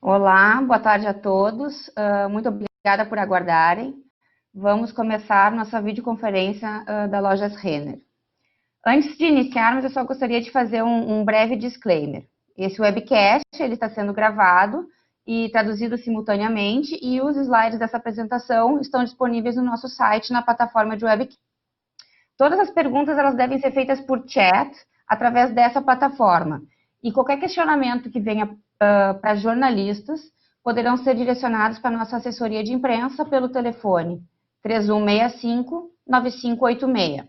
Olá, boa tarde a todos. Muito obrigada por aguardarem. Vamos começar nossa videoconferência da Lojas Renner. Antes de iniciarmos, eu só gostaria de fazer um breve disclaimer. Esse webcast ele está sendo gravado e traduzido simultaneamente, e os slides dessa apresentação estão disponíveis no nosso site, na plataforma de webcast. Todas as perguntas elas devem ser feitas por chat através dessa plataforma. E qualquer questionamento que venha para jornalistas poderão ser direcionados para a nossa assessoria de imprensa pelo telefone 3165-9586.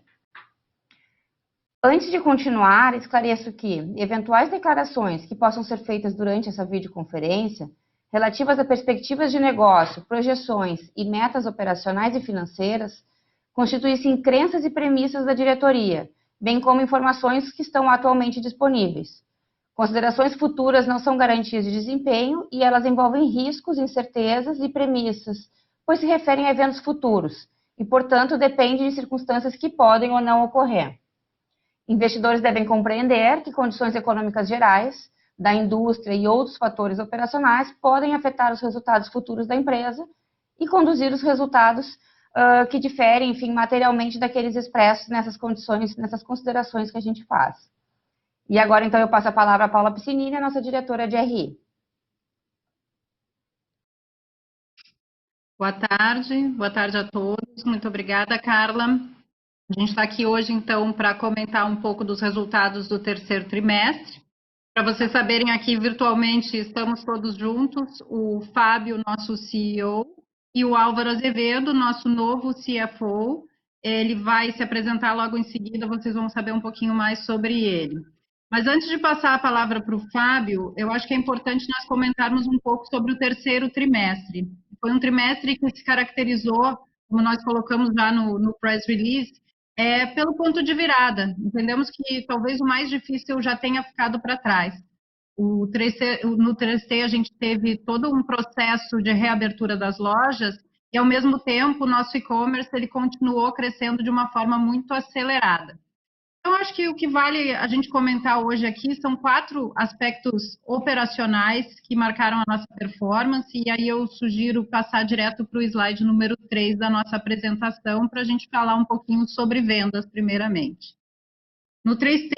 Antes de continuar, esclareço que eventuais declarações que possam ser feitas durante essa videoconferência, relativas a perspectivas de negócio, projeções e metas operacionais e financeiras, constituem-se em crenças e premissas da diretoria, bem como informações que estão atualmente disponíveis. Considerações futuras não são garantias de desempenho e elas envolvem riscos, incertezas e premissas, pois se referem a eventos futuros e, portanto, dependem de circunstâncias que podem ou não ocorrer. Investidores devem compreender que condições econômicas gerais, da indústria e outros fatores operacionais podem afetar os resultados futuros da empresa e conduzir os resultados que diferem, enfim, materialmente daqueles expressos nessas condições, nessas considerações que a gente faz. E agora, então, eu passo a palavra à Paula Piscinini, a nossa diretora de RI. Boa tarde a todos. Muito obrigada, Carla. A gente está aqui hoje, então, para comentar um pouco dos resultados do terceiro trimestre. Para vocês saberem, aqui virtualmente estamos todos juntos, o Fábio, nosso CEO, e o Álvaro Azevedo, nosso novo CFO. Ele vai se apresentar logo em seguida, vocês vão saber um pouquinho mais sobre ele. Mas antes de passar a palavra para o Fábio, eu acho que é importante nós comentarmos um pouco sobre o terceiro trimestre. Foi um trimestre que se caracterizou, como nós colocamos já no press release, pelo ponto de virada. Entendemos que talvez o mais difícil já tenha ficado para trás. No 3T a gente teve todo um processo de reabertura das lojas e, ao mesmo tempo, o nosso e-commerce ele continuou crescendo de uma forma muito acelerada. Então, acho que o que vale a gente comentar hoje aqui são 4 aspectos operacionais que marcaram a nossa performance, e aí eu sugiro passar direto para o slide número 3 da nossa apresentação, para a gente falar um pouquinho sobre vendas, primeiramente. No 3T,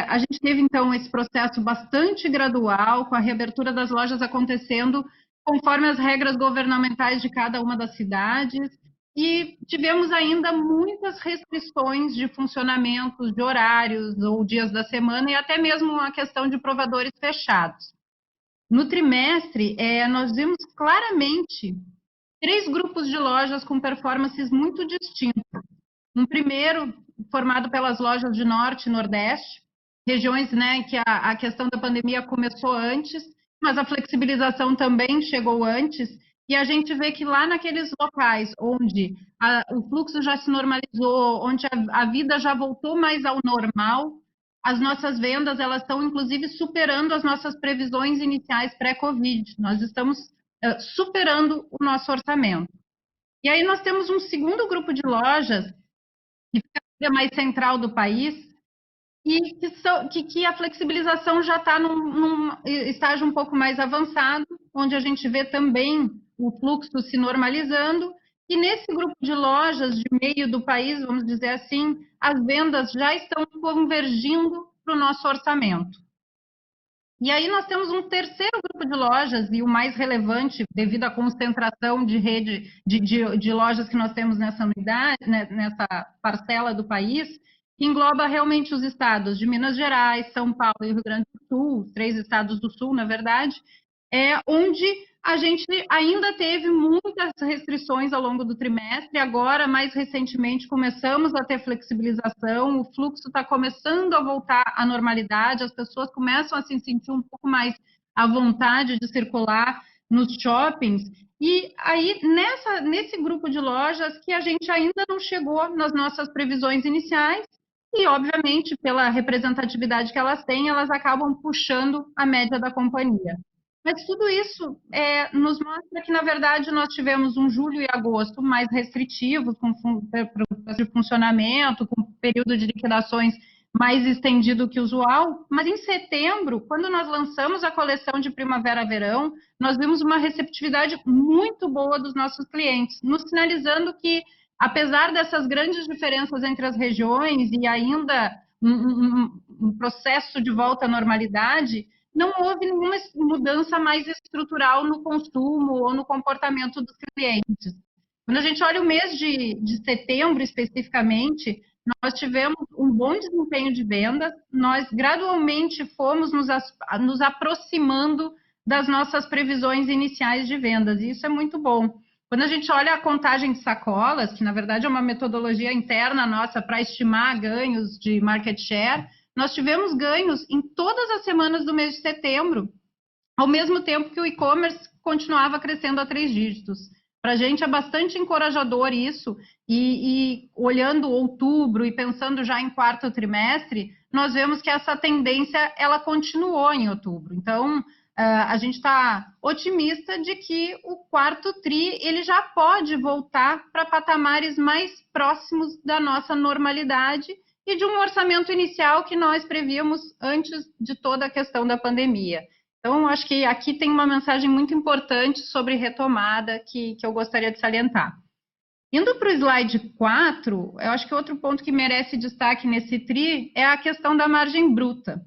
a gente teve, então, esse processo bastante gradual, com a reabertura das lojas acontecendo conforme as regras governamentais de cada uma das cidades, e tivemos ainda muitas restrições de funcionamento, de horários ou dias da semana, e até mesmo a questão de provadores fechados. No trimestre, nós vimos claramente 3 grupos de lojas com performances muito distintas. Um primeiro, formado pelas lojas de Norte e Nordeste, regiões, né, que a questão da pandemia começou antes, mas a flexibilização também chegou antes, e a gente vê que lá naqueles locais onde o fluxo já se normalizou, onde a vida já voltou mais ao normal, as nossas vendas elas estão inclusive superando as nossas previsões iniciais pré-Covid. Nós estamos superando o nosso orçamento. E aí nós temos um segundo grupo de lojas que fica mais central do país e que a flexibilização já está num estágio um pouco mais avançado, onde a gente vê também o fluxo se normalizando, e nesse grupo de lojas de meio do país, vamos dizer assim, as vendas já estão convergindo para o nosso orçamento. E aí nós temos um terceiro grupo de lojas, e o mais relevante, devido à concentração de rede de lojas que nós temos nessa unidade, nessa parcela do país, que engloba realmente os estados de Minas Gerais, São Paulo e Rio Grande do Sul, 3 estados do Sul, na verdade, onde a gente ainda teve muitas restrições ao longo do trimestre. Agora, mais recentemente, começamos a ter flexibilização, o fluxo está começando a voltar à normalidade, as pessoas começam a se sentir um pouco mais à vontade de circular nos shoppings. E aí, nesse grupo de lojas que a gente ainda não chegou nas nossas previsões iniciais, e, obviamente, pela representatividade que elas têm, elas acabam puxando a média da companhia. Mas tudo isso nos mostra que, na verdade, nós tivemos um julho e agosto mais restritivos, com de funcionamento, com período de liquidações mais estendido que o usual, mas em setembro, quando nós lançamos a coleção de primavera-verão, nós vimos uma receptividade muito boa dos nossos clientes, nos sinalizando que, apesar dessas grandes diferenças entre as regiões e ainda um processo de volta à normalidade, não houve nenhuma mudança mais estrutural no consumo ou no comportamento dos clientes. Quando a gente olha o mês de setembro especificamente, nós tivemos um bom desempenho de vendas, nós gradualmente fomos nos aproximando das nossas previsões iniciais de vendas, e isso é muito bom. Quando a gente olha a contagem de sacolas, que na verdade é uma metodologia interna nossa para estimar ganhos de market share, nós tivemos ganhos em todas as semanas do mês de setembro, ao mesmo tempo que o e-commerce continuava crescendo a 3 dígitos. Para a gente é bastante encorajador isso, e olhando outubro e pensando já em quarto trimestre, nós vemos que essa tendência ela continuou em outubro. Então, a gente está otimista de que o quarto tri ele já pode voltar para patamares mais próximos da nossa normalidade e de um orçamento inicial que nós prevíamos antes de toda a questão da pandemia. Então, acho que aqui tem uma mensagem muito importante sobre retomada que eu gostaria de salientar. Indo para o slide 4, eu acho que outro ponto que merece destaque nesse TRI é a questão da margem bruta.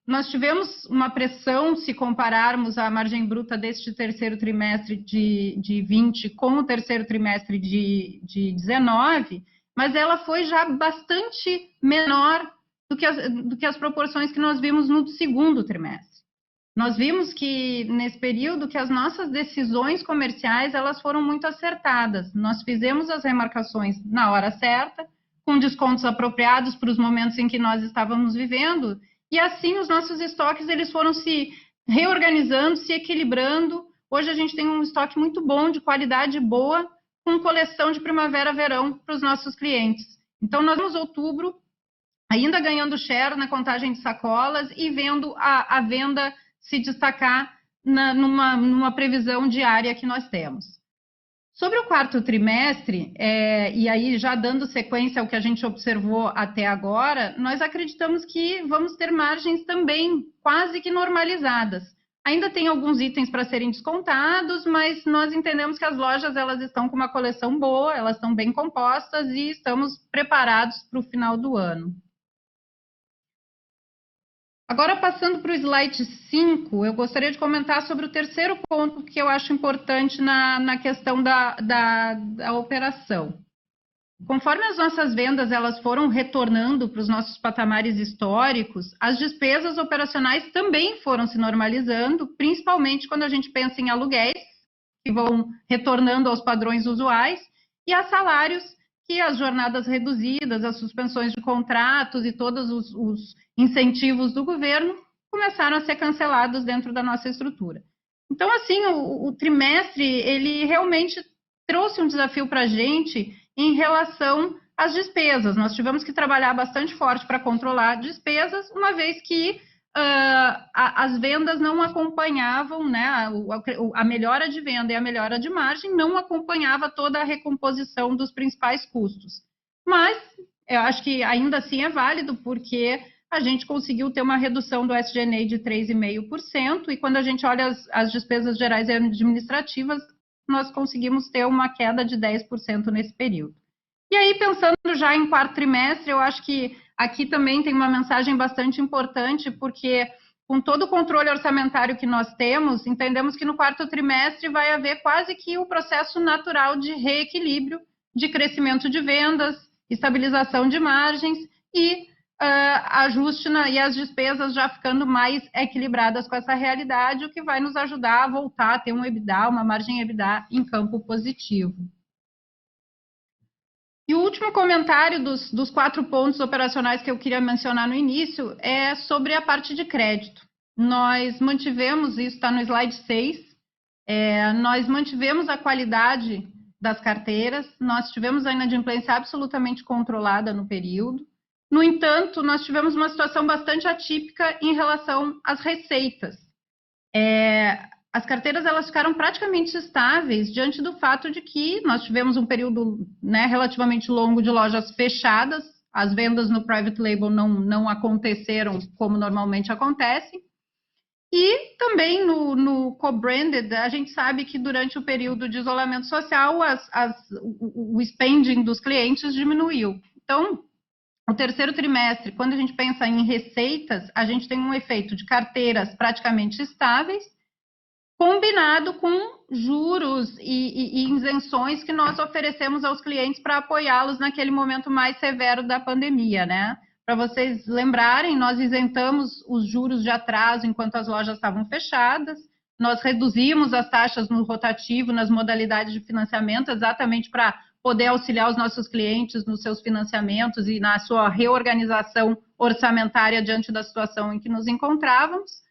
Nós tivemos uma pressão, se compararmos a margem bruta deste terceiro trimestre de 20 com o terceiro trimestre de 19, mas ela foi já bastante menor do que as proporções que nós vimos no segundo trimestre. Nós vimos que, nesse período, que as nossas decisões comerciais, elas foram muito acertadas. Nós fizemos as remarcações na hora certa, com descontos apropriados para os momentos em que nós estávamos vivendo, e assim os nossos estoques, eles foram se reorganizando, se equilibrando. Hoje a gente tem um estoque muito bom, de qualidade boa, com coleção de primavera-verão para os nossos clientes. Então, nós vamos outubro, ainda ganhando share na contagem de sacolas e vendo a venda se destacar numa previsão diária que nós temos. Sobre o quarto trimestre, e aí já dando sequência ao que a gente observou até agora, nós acreditamos que vamos ter margens também quase que normalizadas. Ainda tem alguns itens para serem descontados, mas nós entendemos que as lojas elas estão com uma coleção boa, elas estão bem compostas e estamos preparados para o final do ano. Agora, passando para o slide 5, eu gostaria de comentar sobre o terceiro ponto que eu acho importante na questão da operação. Conforme as nossas vendas elas foram retornando para os nossos patamares históricos, as despesas operacionais também foram se normalizando, principalmente quando a gente pensa em aluguéis, que vão retornando aos padrões usuais, e a salários, que as jornadas reduzidas, as suspensões de contratos e todos os incentivos do governo começaram a ser cancelados dentro da nossa estrutura. Então, assim, o trimestre, ele realmente trouxe um desafio para a gente em relação às despesas. Nós tivemos que trabalhar bastante forte para controlar despesas, uma vez que as vendas não acompanhavam, né, a melhora de venda e a melhora de margem não acompanhava toda a recomposição dos principais custos. Mas eu acho que ainda assim é válido, porque a gente conseguiu ter uma redução do SG&A de 3,5%, e quando a gente olha as despesas gerais e administrativas, nós conseguimos ter uma queda de 10% nesse período. E aí, pensando já em quarto trimestre, eu acho que aqui também tem uma mensagem bastante importante, porque com todo o controle orçamentário que nós temos, entendemos que no quarto trimestre vai haver quase que o processo natural de reequilíbrio, de crescimento de vendas, estabilização de margens e ajuste e as despesas já ficando mais equilibradas com essa realidade, o que vai nos ajudar a voltar a ter um EBITDA, uma margem EBITDA em campo positivo. E o último comentário dos 4 pontos operacionais que eu queria mencionar no início é sobre a parte de crédito. Nós mantivemos, isso está no slide 6, nós mantivemos a qualidade das carteiras, nós tivemos a inadimplência absolutamente controlada no período. No entanto, nós tivemos uma situação bastante atípica em relação às receitas. As carteiras elas ficaram praticamente estáveis diante do fato de que nós tivemos um período, né, relativamente longo de lojas fechadas as vendas no private label não aconteceram como normalmente acontecem. E também no co-branded, a gente sabe que durante o período de isolamento social, o spending dos clientes diminuiu. Então, o terceiro trimestre, quando a gente pensa em receitas, a gente tem um efeito de carteiras praticamente estáveis, combinado com juros e isenções que nós oferecemos aos clientes para apoiá-los naquele momento mais severo da pandemia, né? Para vocês lembrarem, nós isentamos os juros de atraso enquanto as lojas estavam fechadas, nós reduzimos as taxas no rotativo, nas modalidades de financiamento, exatamente para poder auxiliar os nossos clientes nos seus financiamentos e na sua reorganização orçamentária diante da situação em que nos encontrávamos.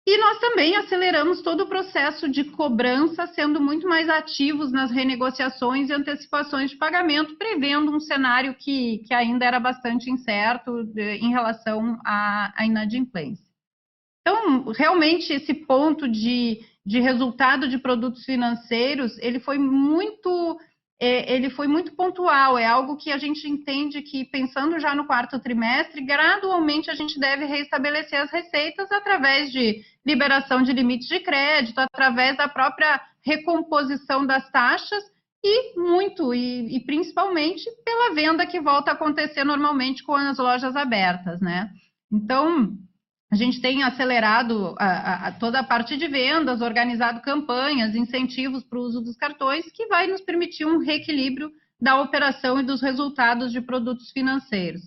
E nós também aceleramos todo o processo de cobrança, sendo muito mais ativos nas renegociações e antecipações de pagamento, prevendo um cenário que ainda era bastante incerto em relação à inadimplência. Então, realmente, esse ponto de resultado de produtos financeiros, ele foi muito pontual, é algo que a gente entende que, pensando já no quarto trimestre, gradualmente a gente deve reestabelecer as receitas através de liberação de limites de crédito, através da própria recomposição das taxas e principalmente pela venda que volta a acontecer normalmente com as lojas abertas, né? Então, a gente tem acelerado toda a parte de vendas, organizado campanhas, incentivos para o uso dos cartões, que vai nos permitir um reequilíbrio da operação e dos resultados de produtos financeiros.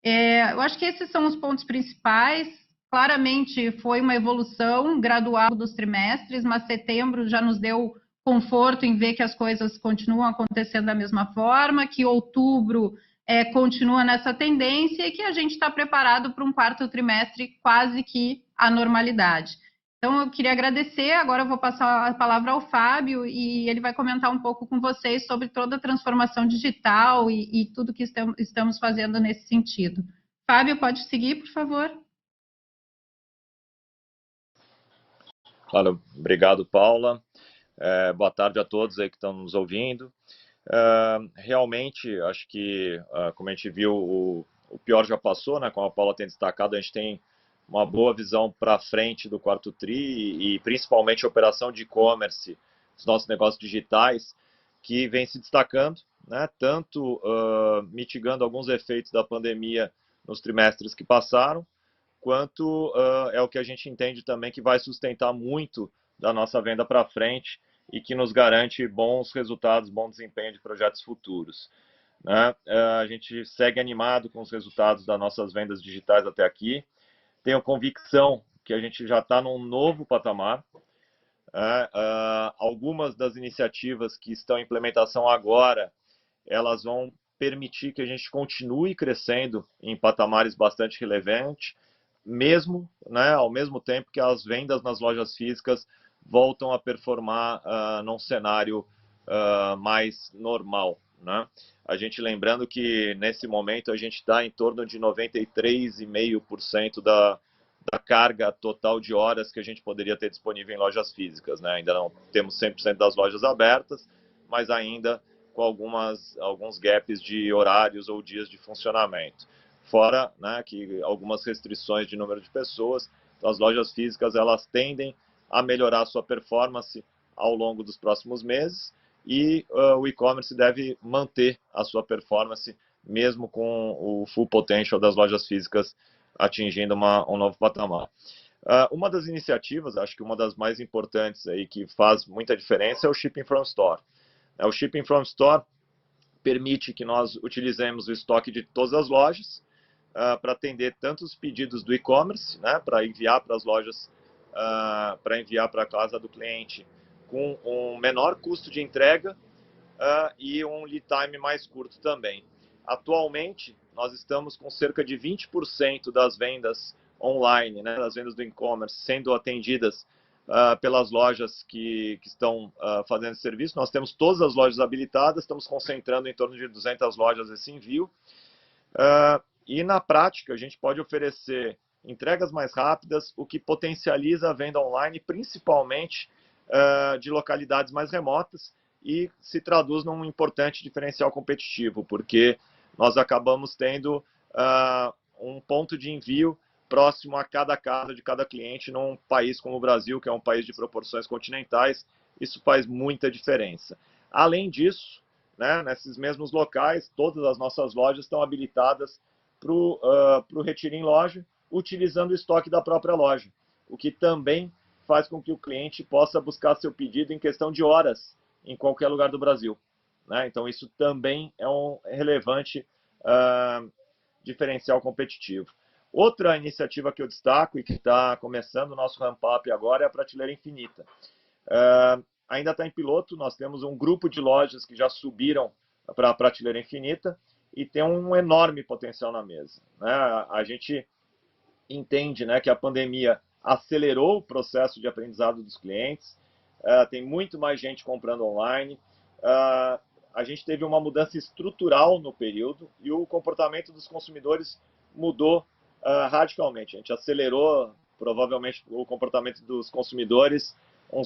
Eu acho que esses são os pontos principais. Claramente foi uma evolução gradual dos trimestres, mas setembro já nos deu conforto em ver que as coisas continuam acontecendo da mesma forma, que outubro continua nessa tendência e que a gente está preparado para um quarto trimestre quase que a normalidade. Então, eu queria agradecer, agora eu vou passar a palavra ao Fábio e ele vai comentar um pouco com vocês sobre toda a transformação digital e tudo que estamos fazendo nesse sentido. Fábio, pode seguir, por favor? Claro, obrigado, Paula. Boa tarde a todos aí que estão nos ouvindo. Realmente, acho que, como a gente viu, o pior já passou, né? Como a Paula tem destacado, a gente tem uma boa visão para frente do quarto TRI e principalmente a operação de e-commerce, os nossos negócios digitais, que vem se destacando, né? Tanto mitigando alguns efeitos da pandemia nos trimestres que passaram, quanto é o que a gente entende também que vai sustentar muito da nossa venda para frente e que nos garante bons resultados, bom desempenho de projetos futuros, né? A gente segue animado com os resultados das nossas vendas digitais até aqui. Tenho convicção que a gente já está num novo patamar. Algumas das iniciativas que estão em implementação agora, elas vão permitir que a gente continue crescendo em patamares bastante relevantes, mesmo, né, ao mesmo tempo que as vendas nas lojas físicas voltam a performar num cenário mais normal, né? A gente lembrando que nesse momento a gente está em torno de 93,5% da carga total de horas que a gente poderia ter disponível em lojas físicas, né? Ainda não temos 100% das lojas abertas, mas ainda com alguns gaps de horários ou dias de funcionamento. Fora, né, que algumas restrições de número de pessoas, então as lojas físicas elas tendem a melhorar a sua performance ao longo dos próximos meses e o e-commerce deve manter a sua performance mesmo com o full potential das lojas físicas atingindo um novo patamar. Uma das iniciativas, acho que uma das mais importantes aí que faz muita diferença é o Shipping from Store. O Shipping from Store permite que nós utilizemos o estoque de todas as lojas para atender tanto os pedidos do e-commerce, né, para enviar para as lojas, para enviar para a casa do cliente com um menor custo de entrega e um lead time mais curto também. Atualmente, nós estamos com cerca de 20% das vendas online, né, das vendas do e-commerce, sendo atendidas pelas lojas que estão fazendo esse serviço. Nós temos todas as lojas habilitadas, estamos concentrando em torno de 200 lojas esse envio. E na prática, a gente pode oferecer entregas mais rápidas, o que potencializa a venda online, principalmente de localidades mais remotas, e se traduz num importante diferencial competitivo, porque nós acabamos tendo um ponto de envio próximo a cada casa de cada cliente num país como o Brasil, que é um país de proporções continentais. Isso faz muita diferença. Além disso, né, nesses mesmos locais, todas as nossas lojas estão habilitadas para o retiro em loja, utilizando o estoque da própria loja, o que também faz com que o cliente possa buscar seu pedido em questão de horas em qualquer lugar do Brasil, né? Então, isso também é um relevante diferencial competitivo. Outra iniciativa que eu destaco e que está começando o nosso ramp-up agora é a Prateleira Infinita. Ainda está em piloto, nós temos um grupo de lojas que já subiram para a Prateleira Infinita e tem um enorme potencial na mesa, né? A gente entende, né, que a pandemia acelerou o processo de aprendizado dos clientes, tem muito mais gente comprando online, a gente teve uma mudança estrutural no período e o comportamento dos consumidores mudou radicalmente. A gente acelerou, provavelmente, o comportamento dos consumidores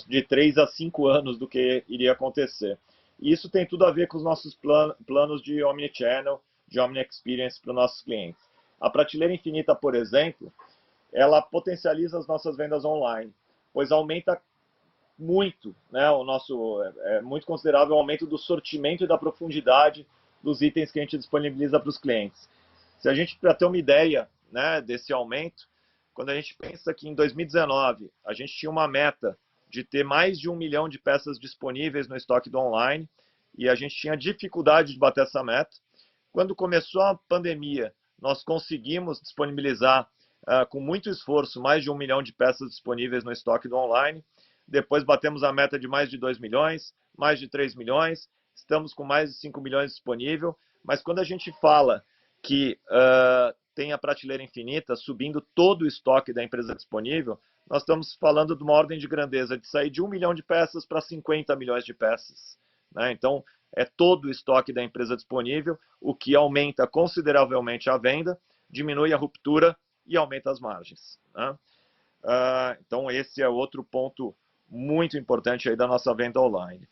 de 3 a 5 anos do que iria acontecer. E isso tem tudo a ver com os nossos planos de Omnichannel, de Omni Experience para os nossos clientes. A Prateleira Infinita, por exemplo, ela potencializa as nossas vendas online, pois aumenta muito, né, é muito considerável o aumento do sortimento e da profundidade dos itens que a gente disponibiliza para os clientes. Se a gente, para ter uma ideia, né, desse aumento, quando a gente pensa que em 2019 a gente tinha uma meta de ter mais de 1 milhão de peças disponíveis no estoque do online e a gente tinha dificuldade de bater essa meta, quando começou a pandemia, nós conseguimos disponibilizar com muito esforço mais de 1 milhão de peças disponíveis no estoque do online. Depois batemos a meta de mais de 2 milhões, mais de 3 milhões, estamos com mais de 5 milhões disponível, mas quando a gente fala que tem a Prateleira Infinita subindo todo o estoque da empresa disponível, nós estamos falando de uma ordem de grandeza de sair de 1 milhão de peças para 50 milhões de peças, né? Então, é todo o estoque da empresa disponível, o que aumenta consideravelmente a venda, diminui a ruptura e aumenta as margens, né? Então, esse é outro ponto muito importante aí da nossa venda online.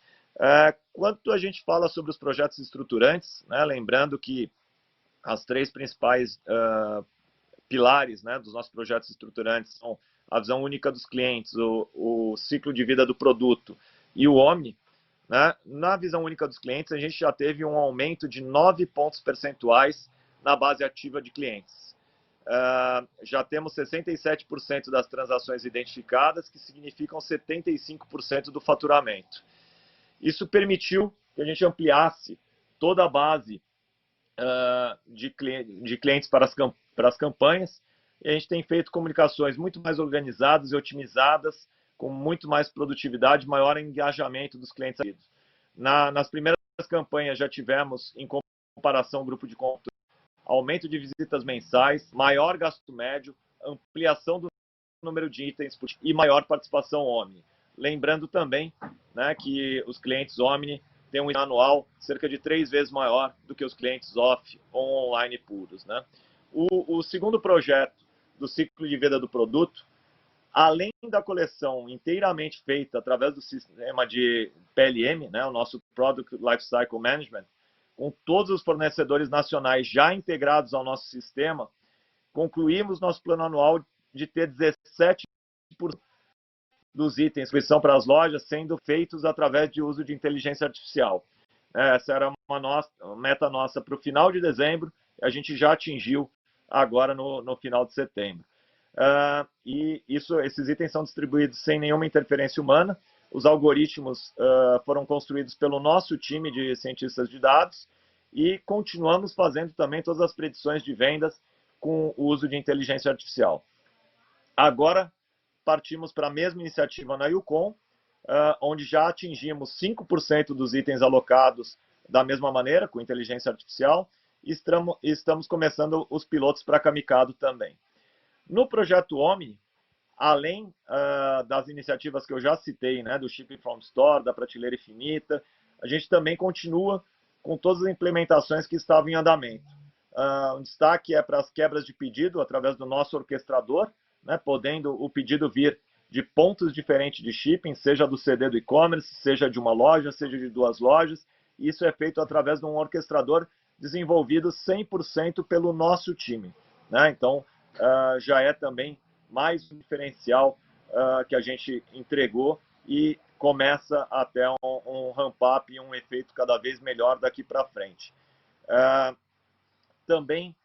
Quando a gente fala sobre os projetos estruturantes, né, lembrando que as 3 principais pilares, né, dos nossos projetos estruturantes são a visão única dos clientes, o ciclo de vida do produto e o Omni, né? Na visão única dos clientes, a gente já teve um aumento de 9 pontos percentuais na base ativa de clientes. Já temos 67% das transações identificadas, que significam 75% do faturamento. Isso permitiu que a gente ampliasse toda a base de clientes para as campanhas, e a gente tem feito comunicações muito mais organizadas e otimizadas, com muito mais produtividade, maior engajamento dos clientes. Nas primeiras campanhas já tivemos, em comparação ao grupo de compra, aumento de visitas mensais, maior gasto médio, ampliação do número de itens e maior participação Omni. Lembrando também, né, que os clientes Omni têm um anual cerca de 3 vezes maior do que os clientes off ou online puros, né? O segundo projeto do ciclo de vida do produto, além da coleção inteiramente feita através do sistema de PLM, né, o nosso Product Lifecycle Management, com todos os fornecedores nacionais já integrados ao nosso sistema, concluímos nosso plano anual de ter 17% dos itens que são para as lojas sendo feitos através de uso de inteligência artificial. Essa era uma meta nossa para o final de dezembro, a gente já atingiu agora no final de setembro. E esses itens são distribuídos sem nenhuma interferência humana. Os algoritmos foram construídos pelo nosso time de cientistas de dados e continuamos fazendo também todas as predições de vendas com o uso de inteligência artificial. Agora, partimos para a mesma iniciativa na Yukon, onde já atingimos 5% dos itens alocados da mesma maneira, com inteligência artificial, e estamos começando os pilotos para Kamikado também. No projeto Omni, além das iniciativas que eu já citei, né, do Shipping from Store, da Prateleira Infinita, a gente também continua com todas as implementações que estavam em andamento. Um destaque é para as quebras de pedido através do nosso orquestrador, né, podendo o pedido vir de pontos diferentes de shipping, seja do CD do e-commerce, seja de uma loja, seja de 2 lojas. Isso é feito através de um orquestrador desenvolvidos 100% pelo nosso time, né? Então, já é também mais um diferencial que a gente entregou e começa até um ramp-up e um efeito cada vez melhor daqui para frente. Também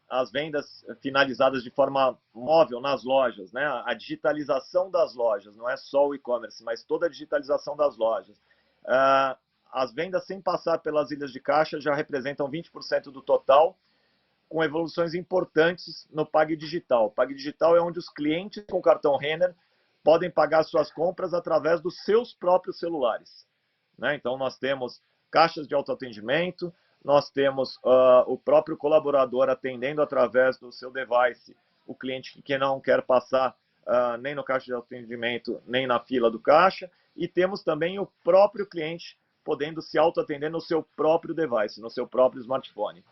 as vendas finalizadas de forma móvel nas lojas, né? A digitalização das lojas, não é só o e-commerce, mas toda a digitalização das lojas. As vendas sem passar pelas ilhas de caixa já representam 20% do total, com evoluções importantes no Pague Digital. O Pague Digital é onde os clientes com cartão Renner podem pagar suas compras através dos seus próprios celulares, né? Então, nós temos caixas de autoatendimento, nós temos o próprio colaborador atendendo através do seu device, o cliente que não quer passar nem no caixa de autoatendimento, nem na fila do caixa, e temos também o próprio cliente podendo se autoatender no seu próprio device, no seu próprio smartphone.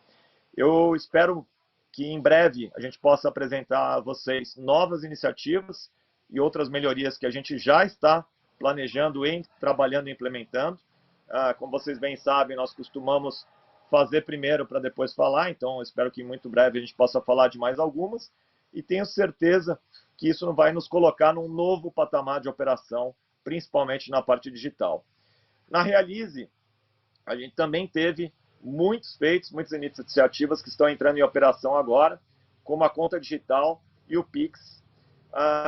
Eu espero que em breve a gente possa apresentar a vocês novas iniciativas e outras melhorias que a gente já está planejando, trabalhando e implementando. Como vocês bem sabem, nós costumamos fazer primeiro para depois falar, então eu espero que muito breve a gente possa falar de mais algumas, e tenho certeza que isso vai nos colocar num novo patamar de operação, principalmente na parte digital. Na Realize, a gente também teve muitos feitos, muitas iniciativas que estão entrando em operação agora, como a conta digital e o Pix.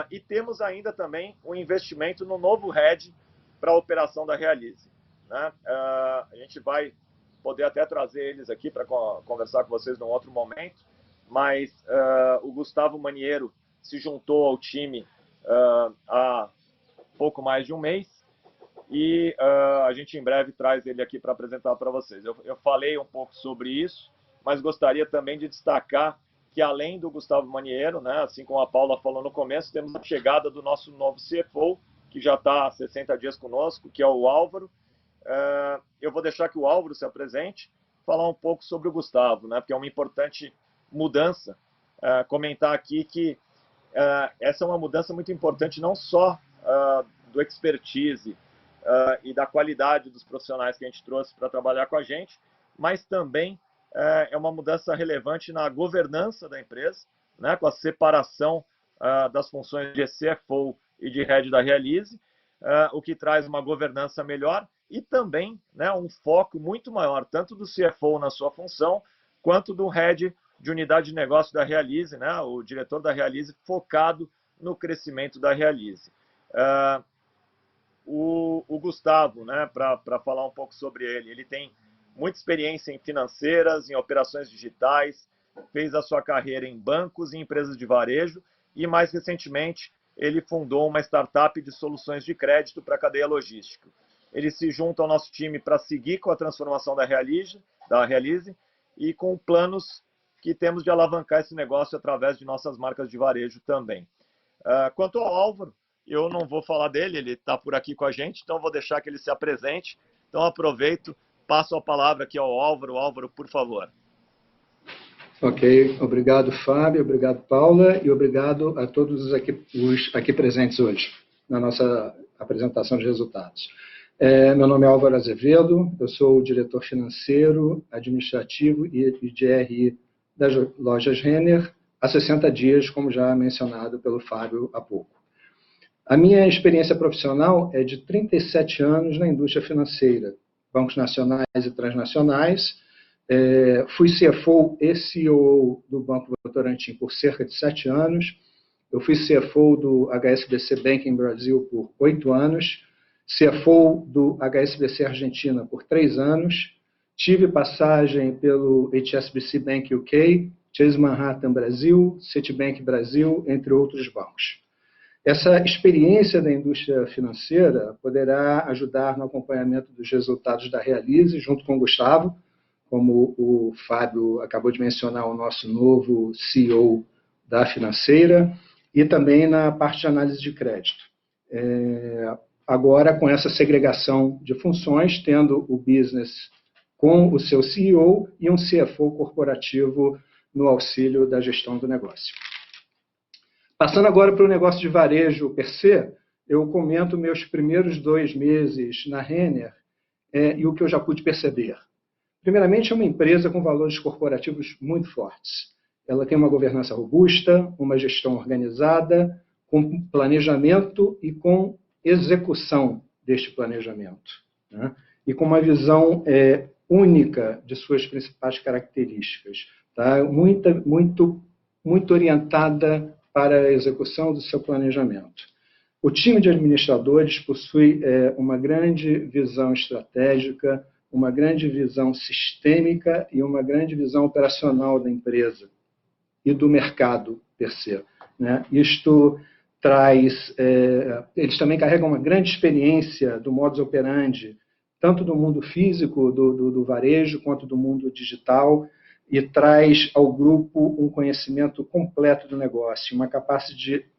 E temos ainda também um investimento no novo head para a operação da Realize, né? A gente vai poder até trazer eles aqui para conversar com vocês num outro momento, mas o Gustavo Maniero se juntou ao time há pouco mais de um mês, e a gente em breve traz ele aqui para apresentar para vocês. Eu falei um pouco sobre isso, mas gostaria também de destacar que além do Gustavo Maniero, né, assim como a Paula falou no começo, temos a chegada do nosso novo CFO, que já está há 60 dias conosco, que é o Álvaro. Eu vou deixar que o Álvaro se apresente, falar um pouco sobre o Gustavo, né, porque é uma importante mudança. Comentar aqui que essa é uma mudança muito importante, não só do expertise e da qualidade dos profissionais que a gente trouxe para trabalhar com a gente, mas também é uma mudança relevante na governança da empresa, né, com a separação das funções de CFO e de Head da Realize, o que traz uma governança melhor e também, né, um foco muito maior, tanto do CFO na sua função, quanto do Head de unidade de negócio da Realize, né, o diretor da Realize focado no crescimento da Realize. O Gustavo, né, para falar um pouco sobre ele tem muita experiência em financeiras, em operações digitais, fez a sua carreira em bancos e empresas de varejo e, mais recentemente, ele fundou uma startup de soluções de crédito para a cadeia logística. Ele se junta ao nosso time para seguir com a transformação da Realize e com planos que temos de alavancar esse negócio através de nossas marcas de varejo também. Quanto ao Álvaro, eu não vou falar dele, ele está por aqui com a gente, então vou deixar que ele se apresente. Então aproveito, passo a palavra aqui ao Álvaro. Álvaro, por favor. Ok, obrigado Fábio, obrigado Paula e obrigado a todos os aqui presentes hoje na nossa apresentação de resultados. Meu nome é Álvaro Azevedo, eu sou o diretor financeiro, administrativo e de RI das lojas Renner há 60 dias, como já mencionado pelo Fábio há pouco. A minha experiência profissional é de 37 anos na indústria financeira, bancos nacionais e transnacionais. Fui CFO e CEO do Banco Votorantim por cerca de 7 anos. Eu fui CFO do HSBC Bank em Brasil por 8 anos. CFO do HSBC Argentina por 3 anos. Tive passagem pelo HSBC Bank UK, Chase Manhattan Brasil, Citibank Brasil, entre outros bancos. Essa experiência da indústria financeira poderá ajudar no acompanhamento dos resultados da Realize, junto com o Gustavo, como o Fábio acabou de mencionar, o nosso novo CEO da financeira, e também na parte de análise de crédito. Agora, com essa segregação de funções, tendo o business com o seu CEO e um CFO corporativo no auxílio da gestão do negócio. Passando agora para o negócio de varejo per se, eu comento meus primeiros 2 meses na Renner e o que eu já pude perceber. Primeiramente, é uma empresa com valores corporativos muito fortes. Ela tem uma governança robusta, uma gestão organizada, com planejamento e com execução deste planejamento, né? E com uma visão única de suas principais características, tá? Muito orientada para a execução do seu planejamento. O time de administradores possui uma grande visão estratégica, uma grande visão sistêmica e uma grande visão operacional da empresa e do mercado per se, né? Isto traz... eles também carregam uma grande experiência do modus operandi, tanto do mundo físico, do varejo, quanto do mundo digital, e traz ao grupo um conhecimento completo do negócio,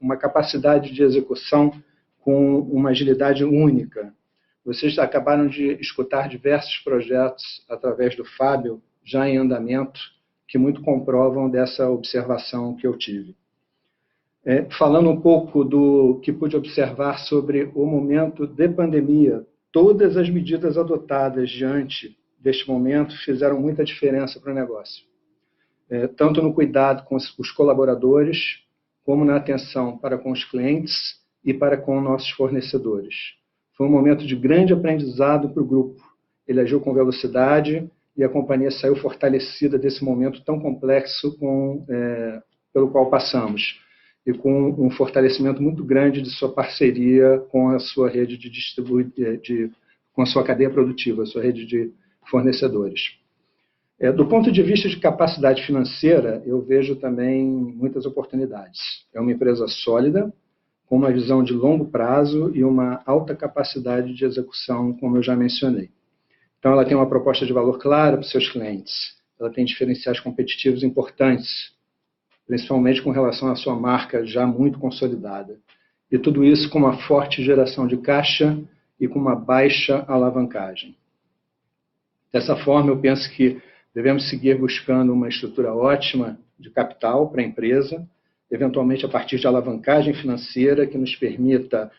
uma capacidade de execução com uma agilidade única. Vocês acabaram de escutar diversos projetos através do Fábio, já em andamento, que muito comprovam dessa observação que eu tive. Falando um pouco do que pude observar sobre o momento de pandemia, todas as medidas adotadas diante deste momento fizeram muita diferença para o negócio. Tanto no cuidado com os colaboradores, como na atenção para com os clientes e para com nossos fornecedores. Foi um momento de grande aprendizado para o grupo. Ele agiu com velocidade e a companhia saiu fortalecida desse momento tão complexo pelo qual passamos, e com um fortalecimento muito grande de sua parceria com a sua rede com a sua cadeia produtiva, a sua rede de fornecedores. Do ponto de vista de capacidade financeira, eu vejo também muitas oportunidades. É uma empresa sólida, com uma visão de longo prazo e uma alta capacidade de execução, como eu já mencionei. Então, ela tem uma proposta de valor clara para os seus clientes. Ela tem diferenciais competitivos importantes, principalmente com relação à sua marca já muito consolidada. E tudo isso com uma forte geração de caixa e com uma baixa alavancagem. Dessa forma, eu penso que devemos seguir buscando uma estrutura ótima de capital para a empresa, eventualmente a partir de alavancagem financeira que nos permita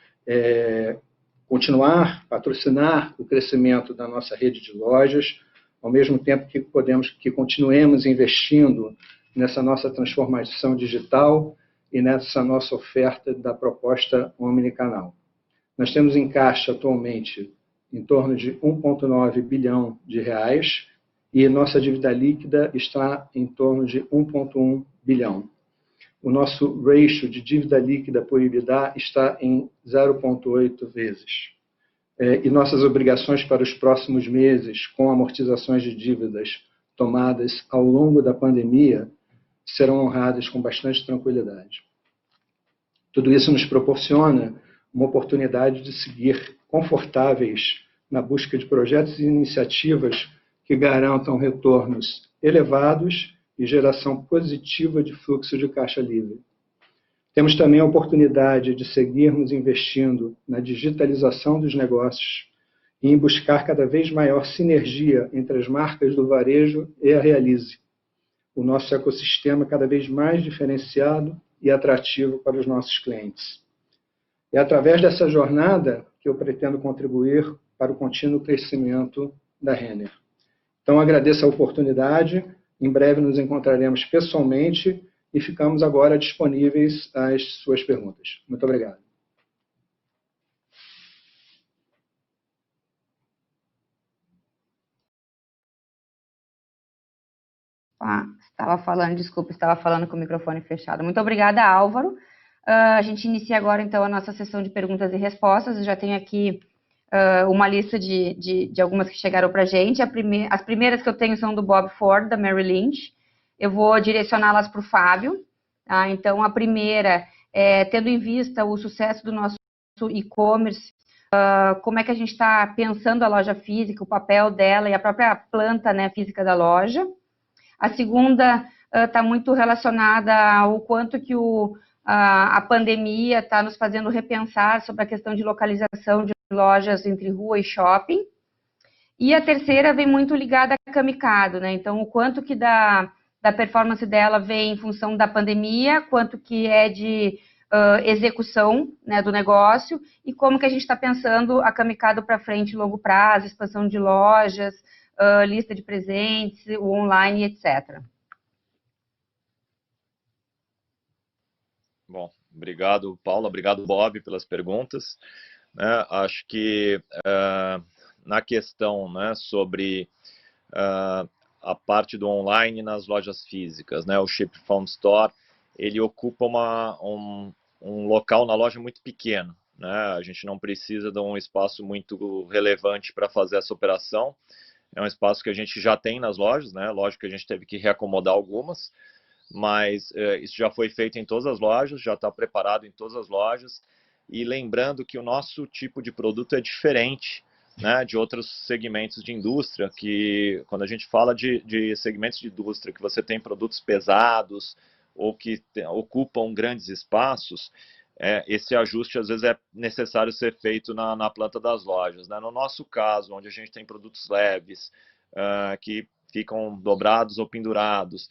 continuar, patrocinar o crescimento da nossa rede de lojas, ao mesmo tempo que continuemos investindo nessa nossa transformação digital e nessa nossa oferta da proposta omnicanal. Nós temos em caixa atualmente em torno de 1,9 bilhão de reais e nossa dívida líquida está em torno de 1,1 bilhão. O nosso ratio de dívida líquida por EBITDA está em 0,8 vezes. E nossas obrigações para os próximos meses, com amortizações de dívidas tomadas ao longo da pandemia, serão honradas com bastante tranquilidade. Tudo isso nos proporciona uma oportunidade de seguir confortáveis na busca de projetos e iniciativas que garantam retornos elevados e geração positiva de fluxo de caixa livre. Temos também a oportunidade de seguirmos investindo na digitalização dos negócios e em buscar cada vez maior sinergia entre as marcas do varejo e a Realize, o nosso ecossistema cada vez mais diferenciado e atrativo para os nossos clientes. É através dessa jornada que eu pretendo contribuir para o contínuo crescimento da Renner. Então, agradeço a oportunidade, em breve nos encontraremos pessoalmente e ficamos agora disponíveis às suas perguntas. Muito obrigado. Estava falando com o microfone fechado. Muito obrigada, Álvaro. A gente inicia agora, então, a nossa sessão de perguntas e respostas. Eu já tenho aqui uma lista de algumas que chegaram para a gente. As primeiras que eu tenho são do Bob Ford, da Mary Lynch. Eu vou direcioná-las para o Fábio. Tá? Então, a primeira é, tendo em vista o sucesso do nosso e-commerce, como é que a gente está pensando a loja física, o papel dela e a própria planta, né, física da loja. A segunda está muito relacionada ao quanto que a pandemia está nos fazendo repensar sobre a questão de localização de lojas entre rua e shopping. E a terceira vem muito ligada a Camicado, né? Então, o quanto que da performance dela vem em função da pandemia, quanto que é de execução, né, do negócio, e como que a gente está pensando a Camicado para frente, longo prazo, expansão de lojas, lista de presentes, o online, etc. Bom, obrigado, Paula, obrigado, Bob, pelas perguntas. Acho que na questão, né, sobre a parte do online nas lojas físicas, né, o Ship from Store, ele ocupa um local na loja muito pequeno, né, a gente não precisa de um espaço muito relevante para fazer essa operação, é um espaço que a gente já tem nas lojas, né, lógico que a gente teve que reacomodar algumas, mas isso já foi feito em todas as lojas, já está preparado em todas as lojas, e lembrando que o nosso tipo de produto é diferente, né, de outros segmentos de indústria, que quando a gente fala de segmentos de indústria, que você tem produtos pesados ou que ocupam grandes espaços, esse ajuste às vezes é necessário ser feito na planta das lojas. Né? No nosso caso, onde a gente tem produtos leves, que ficam dobrados ou pendurados,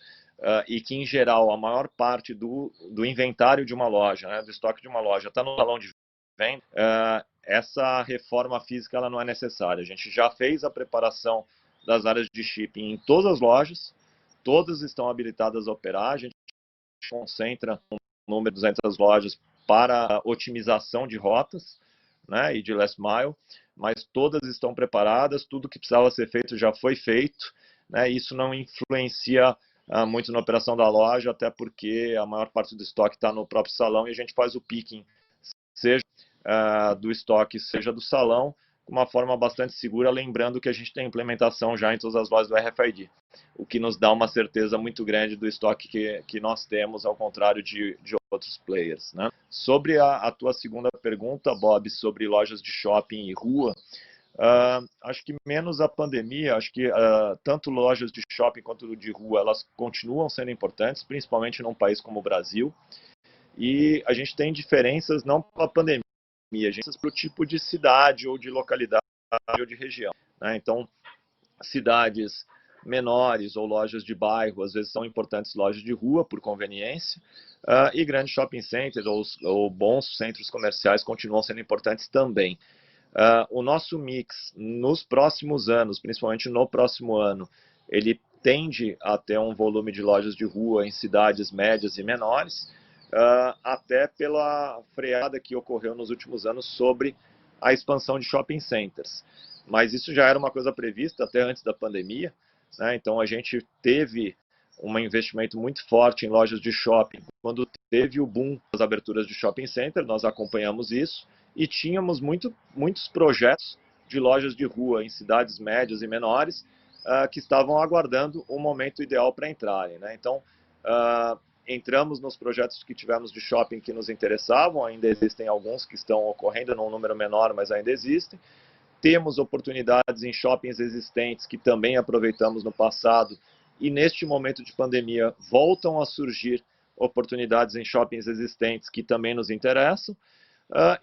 e que, em geral, a maior parte do inventário de uma loja, né, do estoque de uma loja, está no salão de venda, essa reforma física ela não é necessária. A gente já fez a preparação das áreas de shipping em todas as lojas, todas estão habilitadas a operar, a gente concentra um número de 200 lojas para otimização de rotas, né, e de last mile, mas todas estão preparadas, tudo que precisava ser feito já foi feito, né, isso não influencia muito na operação da loja, até porque a maior parte do estoque está no próprio salão e a gente faz o picking, seja do estoque, seja do salão, de uma forma bastante segura, lembrando que a gente tem implementação já em todas as lojas do RFID, o que nos dá uma certeza muito grande do estoque que nós temos, ao contrário de outros players. Né? Sobre a tua segunda pergunta, Bob, sobre lojas de shopping e rua, acho que menos a pandemia, acho que tanto lojas de shopping quanto de rua, elas continuam sendo importantes, principalmente num país como o Brasil, e a gente tem diferenças não pela pandemia, a gente tem pelo tipo de cidade ou de localidade ou de região. Né? Então, cidades menores ou lojas de bairro, às vezes são importantes lojas de rua por conveniência, e grandes shopping centers ou bons centros comerciais continuam sendo importantes também. O nosso mix nos próximos anos, principalmente no próximo ano, ele tende a ter um volume de lojas de rua em cidades médias e menores, até pela freada que ocorreu nos últimos anos sobre a expansão de shopping centers. Mas isso já era uma coisa prevista até antes da pandemia, né? Então a gente teve um investimento muito forte em lojas de shopping. Quando teve o boom das aberturas de shopping center, nós acompanhamos isso, e tínhamos muitos projetos de lojas de rua em cidades médias e menores que estavam aguardando o momento ideal para entrarem. Né? Então, entramos nos projetos que tivemos de shopping que nos interessavam, ainda existem alguns que estão ocorrendo num número menor, mas ainda existem. Temos oportunidades em shoppings existentes que também aproveitamos no passado, e neste momento de pandemia voltam a surgir oportunidades em shoppings existentes que também nos interessam.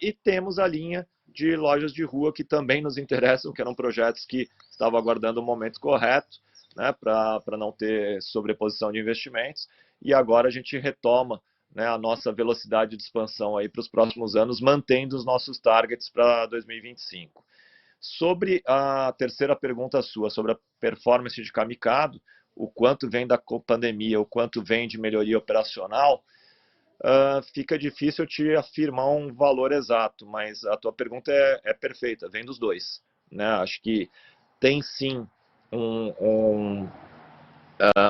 E temos a linha de lojas de rua que também nos interessam, que eram projetos que estavam aguardando o momento correto, né, para não ter sobreposição de investimentos, e agora a gente retoma, né, a nossa velocidade de expansão aí para os próximos anos, mantendo os nossos targets para 2025. Sobre a terceira pergunta sua, sobre a performance de Camicado, o quanto vem da pandemia, o quanto vem de melhoria operacional, fica difícil eu te afirmar um valor exato, mas a tua pergunta é perfeita, vem dos dois. Né? Acho que tem sim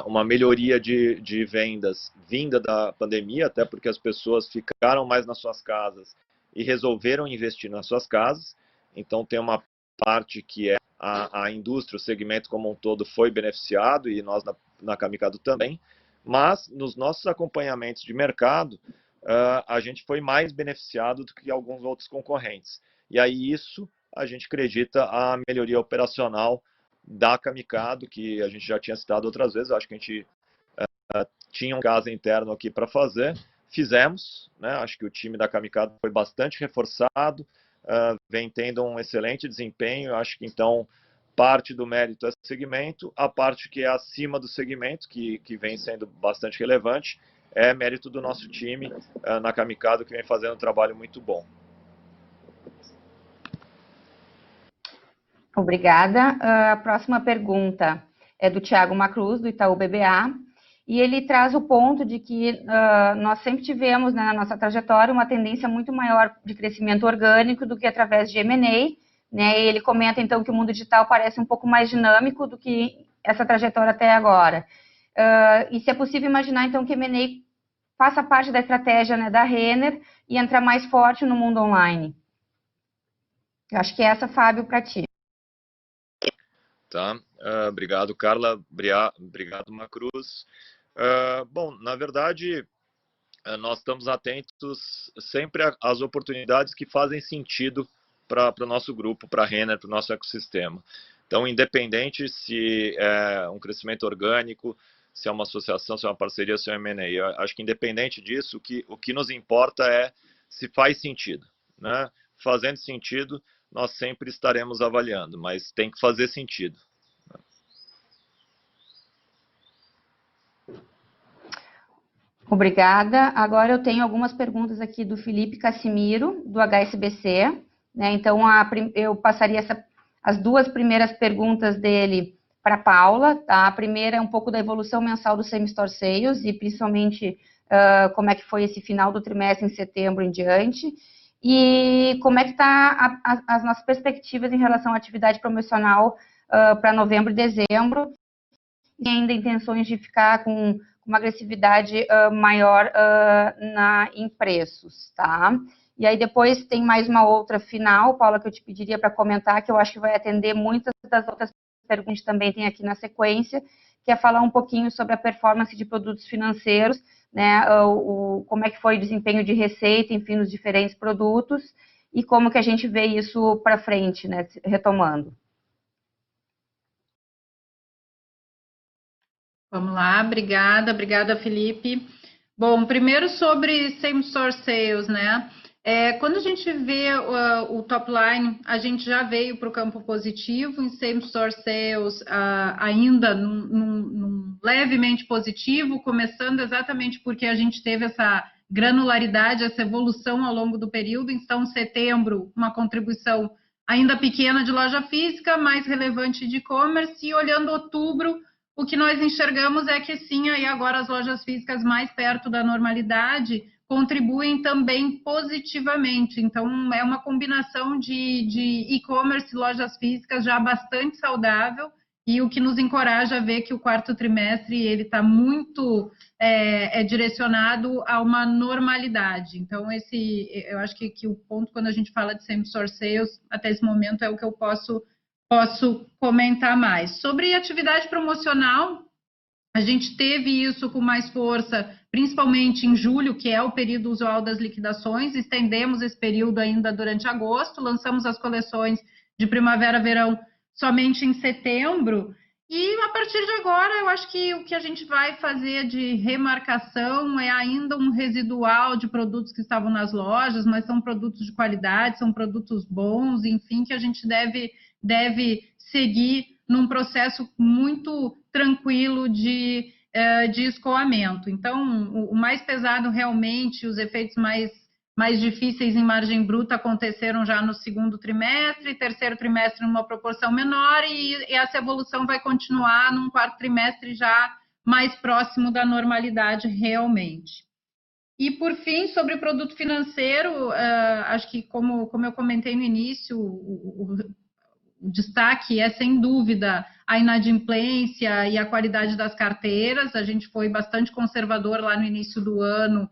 uma melhoria de vendas vinda da pandemia, até porque as pessoas ficaram mais nas suas casas e resolveram investir nas suas casas. Então tem uma parte que é a indústria, o segmento como um todo foi beneficiado, e nós na Camicado também. Mas nos nossos acompanhamentos de mercado, a gente foi mais beneficiado do que alguns outros concorrentes. E aí isso a gente acredita a melhoria operacional da Camicado, que a gente já tinha citado outras vezes. Acho que a gente tinha um caso interno aqui para fazer, fizemos, né? Acho que o time da Camicado foi bastante reforçado, vem tendo um excelente desempenho. Acho que então parte do mérito é segmento, a parte que é acima do segmento, que vem sendo bastante relevante, é mérito do nosso time na Camicado, que vem fazendo um trabalho muito bom. Obrigada. A próxima pergunta é do Thiago Macruz, do Itaú BBA, e ele traz o ponto de que nós sempre tivemos, né, na nossa trajetória, uma tendência muito maior de crescimento orgânico do que através de M&A, né, e ele comenta, então, que o mundo digital parece um pouco mais dinâmico do que essa trajetória até agora. E se é possível imaginar, então, que M&A faça parte da estratégia, né, da Renner e entrar mais forte no mundo online. Eu acho que é essa, Fábio, para ti. Tá, obrigado, Carla, obrigado, Macruz. Bom, na verdade, nós estamos atentos sempre às oportunidades que fazem sentido para o nosso grupo, para a Renner, para o nosso ecossistema. Então, independente se é um crescimento orgânico, se é uma associação, se é uma parceria, se é um M&A, eu acho que independente disso, o que nos importa é se faz sentido, né? Fazendo sentido, nós sempre estaremos avaliando, mas tem que fazer sentido. Obrigada. Agora eu tenho algumas perguntas aqui do Felipe Cassimiro, do HSBC. Né? Então, eu passaria as duas primeiras perguntas dele para a Paula. Tá? A primeira é um pouco da evolução mensal do same-store sales e principalmente como é que foi esse final do trimestre em setembro em diante. E como é que está as nossas perspectivas em relação à atividade promocional para novembro e dezembro, e ainda intenções de ficar com uma agressividade maior em preços, tá? E aí depois tem mais uma outra final, Paula, que eu te pediria para comentar, que eu acho que vai atender muitas das outras perguntas que também tem aqui na sequência, que é falar um pouquinho sobre a performance de produtos financeiros, né, como é que foi o desempenho de receita, enfim, nos diferentes produtos, e como que a gente vê isso para frente, né, retomando. Vamos lá, obrigada, Felipe. Bom, primeiro sobre same-store sales, né? Quando a gente vê o top line, a gente já veio para o campo positivo, em same-store sales ainda num levemente positivo, começando exatamente porque a gente teve essa granularidade, essa evolução ao longo do período. Então, setembro, uma contribuição ainda pequena de loja física, mais relevante de e-commerce, e olhando outubro, o que nós enxergamos é que sim, aí agora as lojas físicas mais perto da normalidade contribuem também positivamente. Então, é uma combinação de e-commerce e lojas físicas já bastante saudável, e o que nos encoraja a ver que o quarto trimestre ele está muito direcionado a uma normalidade. Então, eu acho que o ponto, quando a gente fala de same-store sales, até esse momento é o que eu posso comentar mais. Sobre atividade promocional, a gente teve isso com mais força, principalmente em julho, que é o período usual das liquidações. Estendemos esse período ainda durante agosto, lançamos as coleções de primavera-verão somente em setembro. E a partir de agora, eu acho que o que a gente vai fazer de remarcação é ainda um residual de produtos que estavam nas lojas, mas são produtos de qualidade, são produtos bons, enfim, que a gente deve seguir num processo muito tranquilo de escoamento. Então, o mais pesado realmente, os efeitos mais difíceis em margem bruta aconteceram já no segundo trimestre, terceiro trimestre numa proporção menor, e essa evolução vai continuar num quarto trimestre já mais próximo da normalidade realmente. E, por fim, sobre o produto financeiro, acho que, como eu comentei no início, o destaque é, sem dúvida, a inadimplência e a qualidade das carteiras. A gente foi bastante conservador lá no início do ano,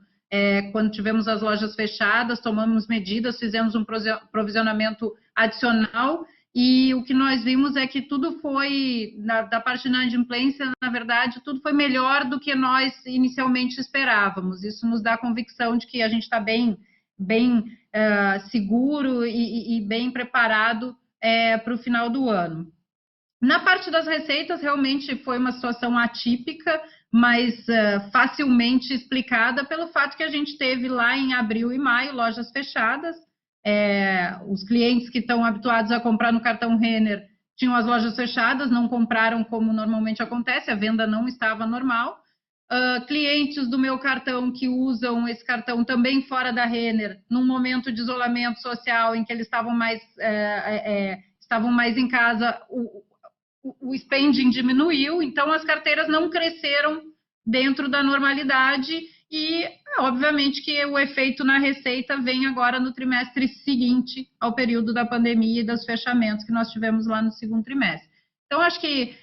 quando tivemos as lojas fechadas, tomamos medidas, fizemos um provisionamento adicional, e o que nós vimos é que tudo foi, da parte de inadimplência, na verdade, tudo foi melhor do que nós inicialmente esperávamos. Isso nos dá a convicção de que a gente está bem seguro e bem preparado para o final do ano. Na parte das receitas, realmente foi uma situação atípica, mas facilmente explicada pelo fato que a gente teve lá em abril e maio lojas fechadas. Os clientes que estão habituados a comprar no cartão Renner tinham as lojas fechadas, não compraram como normalmente acontece, a venda não estava normal. Clientes do meu cartão que usam esse cartão também fora da Renner, num momento de isolamento social em que eles estavam estavam mais em casa, o spending diminuiu, então as carteiras não cresceram dentro da normalidade e, obviamente, que o efeito na receita vem agora no trimestre seguinte ao período da pandemia e dos fechamentos que nós tivemos lá no segundo trimestre. Então, acho que,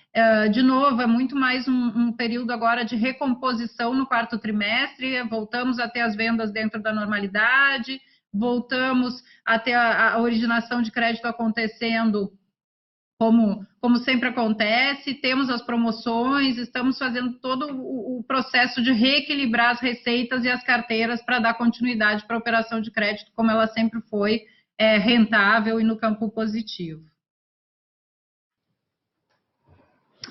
de novo, é muito mais um período agora de recomposição no quarto trimestre, voltamos a ter as vendas dentro da normalidade, voltamos a ter a originação de crédito acontecendo como sempre acontece, temos as promoções, estamos fazendo todo o processo de reequilibrar as receitas e as carteiras para dar continuidade para a operação de crédito, como ela sempre foi rentável e no campo positivo.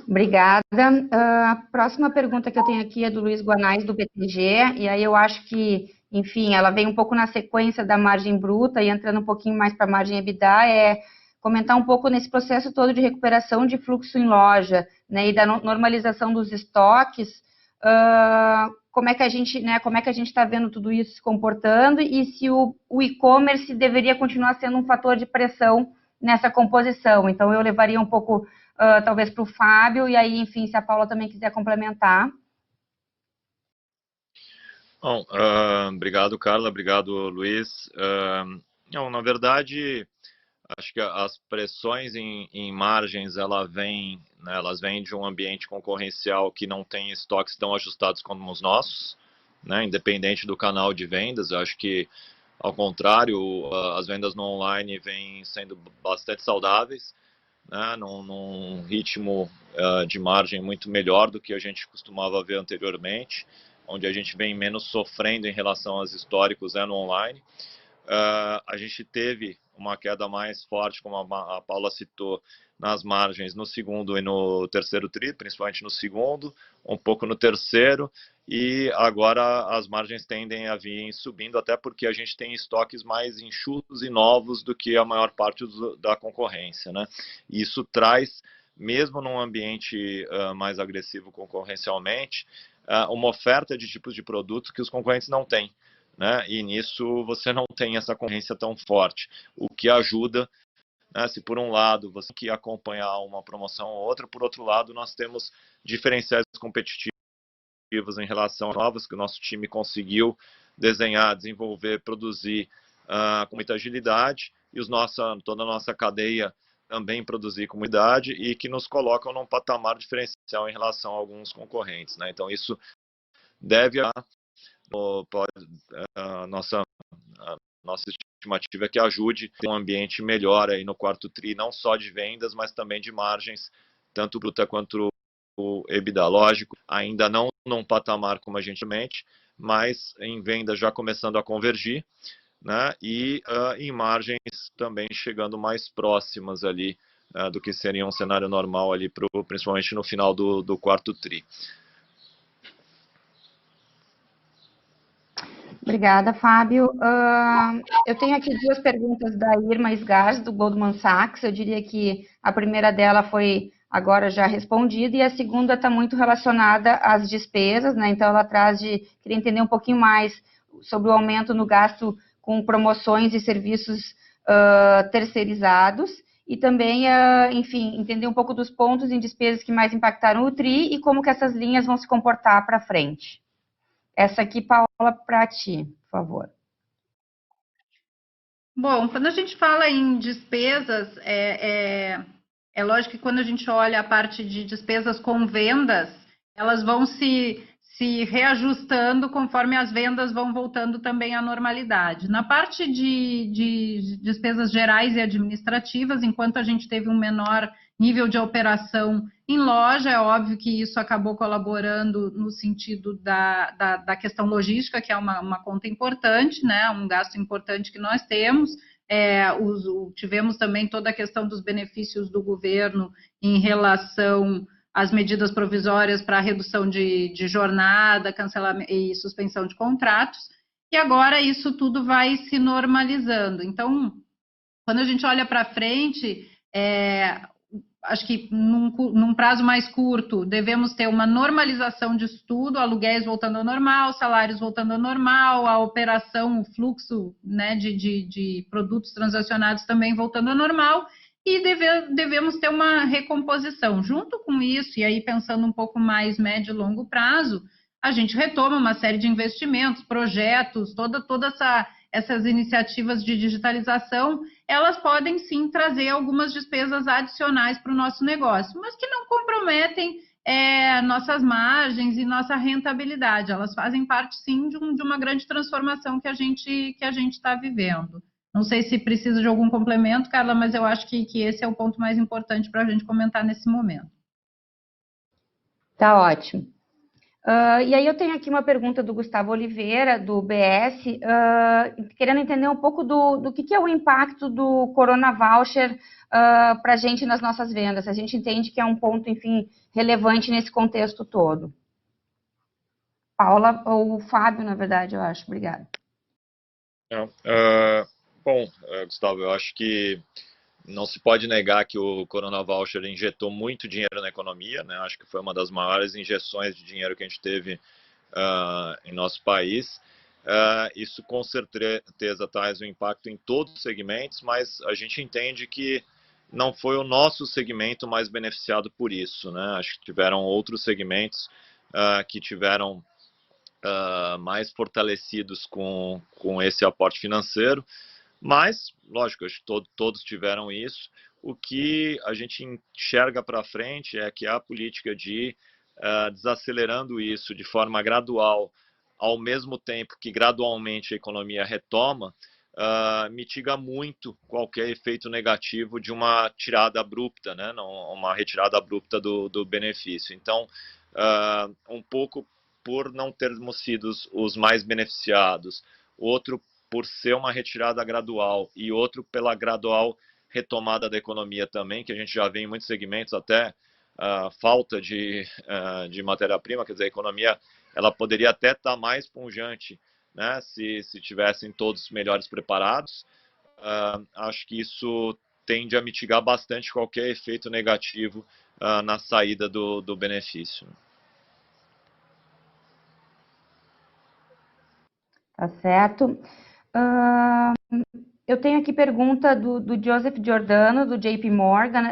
Obrigada. A próxima pergunta que eu tenho aqui é do Luiz Guanais, do BTG, e aí eu acho que, enfim, ela vem um pouco na sequência da margem bruta e entrando um pouquinho mais para a margem EBITDA, comentar um pouco nesse processo todo de recuperação de fluxo em loja, né, e da normalização dos estoques, como é que a gente, né, como é que a gente está vendo tudo isso se comportando e se o e-commerce deveria continuar sendo um fator de pressão nessa composição. Então, eu levaria um pouco, talvez, para o Fábio, e aí, enfim, se a Paula também quiser complementar. Bom, obrigado, Carla, obrigado, Luiz. Não, na verdade, acho que as pressões em margens, elas vêm de um ambiente concorrencial que não tem estoques tão ajustados como os nossos, né, independente do canal de vendas. Eu acho que, ao contrário, as vendas no online vêm sendo bastante saudáveis, né, num ritmo de margem muito melhor do que a gente costumava ver anteriormente, onde a gente vem menos sofrendo em relação aos históricos no online. A gente teve uma queda mais forte, como a Paula citou, nas margens no segundo e no terceiro TRI, principalmente no segundo, um pouco no terceiro, e agora as margens tendem a vir subindo, até porque a gente tem estoques mais enxutos e novos do que a maior parte da concorrência, né? E isso traz, mesmo num ambiente mais agressivo concorrencialmente, uma oferta de tipos de produtos que os concorrentes não têm, né? E nisso você não tem essa concorrência tão forte, o que ajuda, né? Se por um lado você tem que acompanhar uma promoção ou outra, por outro lado nós temos diferenciais competitivos em relação a novas que o nosso time conseguiu desenhar, desenvolver, produzir com muita agilidade, e toda a nossa cadeia também produzir com idade, e que nos colocam num patamar diferencial em relação a alguns concorrentes, né? Então isso deve a nossa estimativa é que ajude a ter um ambiente melhor aí no quarto TRI, não só de vendas, mas também de margens, tanto bruta quanto o EBITDA. Lógico, ainda não num patamar como a gente mente, mas em vendas já começando a convergir, né? E em margens também chegando mais próximas ali do que seria um cenário normal ali, principalmente no final do quarto TRI. Obrigada, Fábio. Eu tenho aqui duas perguntas da Irma Sgars, do Goldman Sachs. Eu diria que a primeira dela foi agora já respondida, e a segunda está muito relacionada às despesas, né? Então, ela queria entender um pouquinho mais sobre o aumento no gasto com promoções e serviços terceirizados, e também, enfim, entender um pouco dos pontos em despesas que mais impactaram o TRI e como que essas linhas vão se comportar para frente. Essa aqui, Paula, para ti, por favor. Bom, quando a gente fala em despesas, é lógico que quando a gente olha a parte de despesas com vendas, elas vão se reajustando conforme as vendas vão voltando também à normalidade. Na parte de despesas gerais e administrativas, enquanto a gente teve um menor nível de operação em loja, é óbvio que isso acabou colaborando no sentido da questão logística, que é uma conta importante, né? Um gasto importante que nós temos. Tivemos também toda a questão dos benefícios do governo em relação às medidas provisórias para a redução de jornada, cancelamento e suspensão de contratos, e agora isso tudo vai se normalizando. Então, quando a gente olha para frente, acho que num prazo mais curto, devemos ter uma normalização disso tudo, aluguéis voltando ao normal, salários voltando ao normal, a operação, o fluxo, né, de produtos transacionados também voltando ao normal, e devemos ter uma recomposição. Junto com isso, e aí pensando um pouco mais médio e longo prazo, a gente retoma uma série de investimentos, projetos, toda essas iniciativas de digitalização, elas podem sim trazer algumas despesas adicionais para o nosso negócio, mas que não comprometem nossas margens e nossa rentabilidade. Elas fazem parte sim de uma grande transformação que a gente está vivendo. Não sei se precisa de algum complemento, Carla, mas eu acho que esse é o ponto mais importante para a gente comentar nesse momento. Tá ótimo. E aí eu tenho aqui uma pergunta do Gustavo Oliveira, do BS, querendo entender um pouco do que é o impacto do Corona Voucher para a gente nas nossas vendas. A gente entende que é um ponto, enfim, relevante nesse contexto todo. Paula, ou Fábio, na verdade, eu acho. Obrigada. Bom, Gustavo, eu acho que não se pode negar que o Corona Voucher injetou muito dinheiro na economia, né? Acho que foi uma das maiores injeções de dinheiro que a gente teve em nosso país. Isso com certeza traz um impacto em todos os segmentos, mas a gente entende que não foi o nosso segmento mais beneficiado por isso, né? Acho que tiveram outros segmentos que tiveram mais fortalecidos com esse aporte financeiro. Mas, lógico, acho que todos tiveram isso. O que a gente enxerga para frente é que a política de desacelerando isso de forma gradual, ao mesmo tempo que gradualmente a economia retoma, mitiga muito qualquer efeito negativo de uma tirada abrupta, né? Uma retirada abrupta do benefício. Então, um pouco por não termos sido os mais beneficiados, outro por ser uma retirada gradual e outro pela gradual retomada da economia também, que a gente já vê em muitos segmentos, até falta de matéria-prima, quer dizer, a economia ela poderia até estar mais pujante, né, se tivessem todos melhores preparados. Acho que isso tende a mitigar bastante qualquer efeito negativo na saída do benefício. Tá certo. Eu tenho aqui pergunta do Joseph Giordano, do JP Morgan.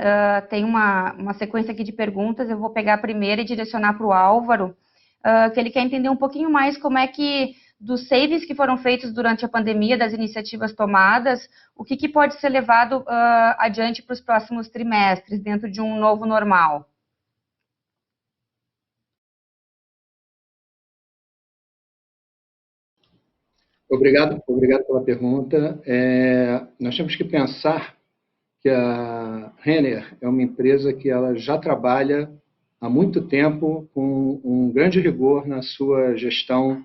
Tem uma sequência aqui de perguntas. Eu vou pegar a primeira e direcionar para o Álvaro, que ele quer entender um pouquinho mais como é que, dos savings que foram feitos durante a pandemia, das iniciativas tomadas, o que pode ser levado adiante para os próximos trimestres, dentro de um novo normal. Obrigado pela pergunta. Nós temos que pensar que a Renner é uma empresa que ela já trabalha há muito tempo com um grande rigor na sua gestão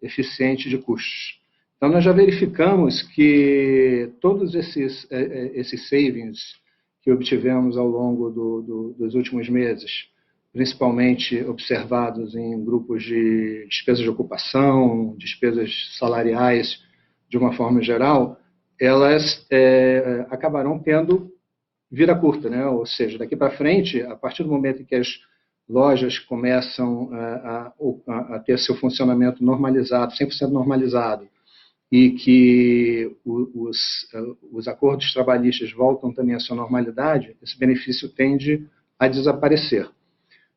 eficiente de custos. Então, nós já verificamos que todos esses savings que obtivemos ao longo dos últimos meses, principalmente observados em grupos de despesas de ocupação, despesas salariais, de uma forma geral, elas acabarão tendo vira curta, né? Ou seja, daqui para frente, a partir do momento em que as lojas começam a ter seu funcionamento normalizado, 100% normalizado, e que os acordos trabalhistas voltam também à sua normalidade, esse benefício tende a desaparecer.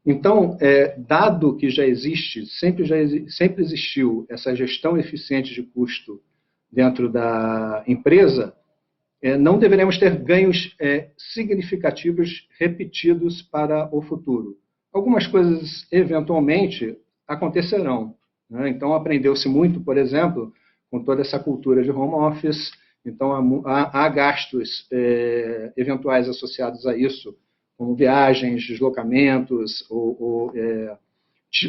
Então, dado que já existe, sempre existiu essa gestão eficiente de custo dentro da empresa, não deveremos ter ganhos significativos repetidos para o futuro. Algumas coisas, eventualmente, acontecerão, né? Então, aprendeu-se muito, por exemplo, com toda essa cultura de home office. Então, há gastos eventuais associados a isso, como viagens, deslocamentos, ou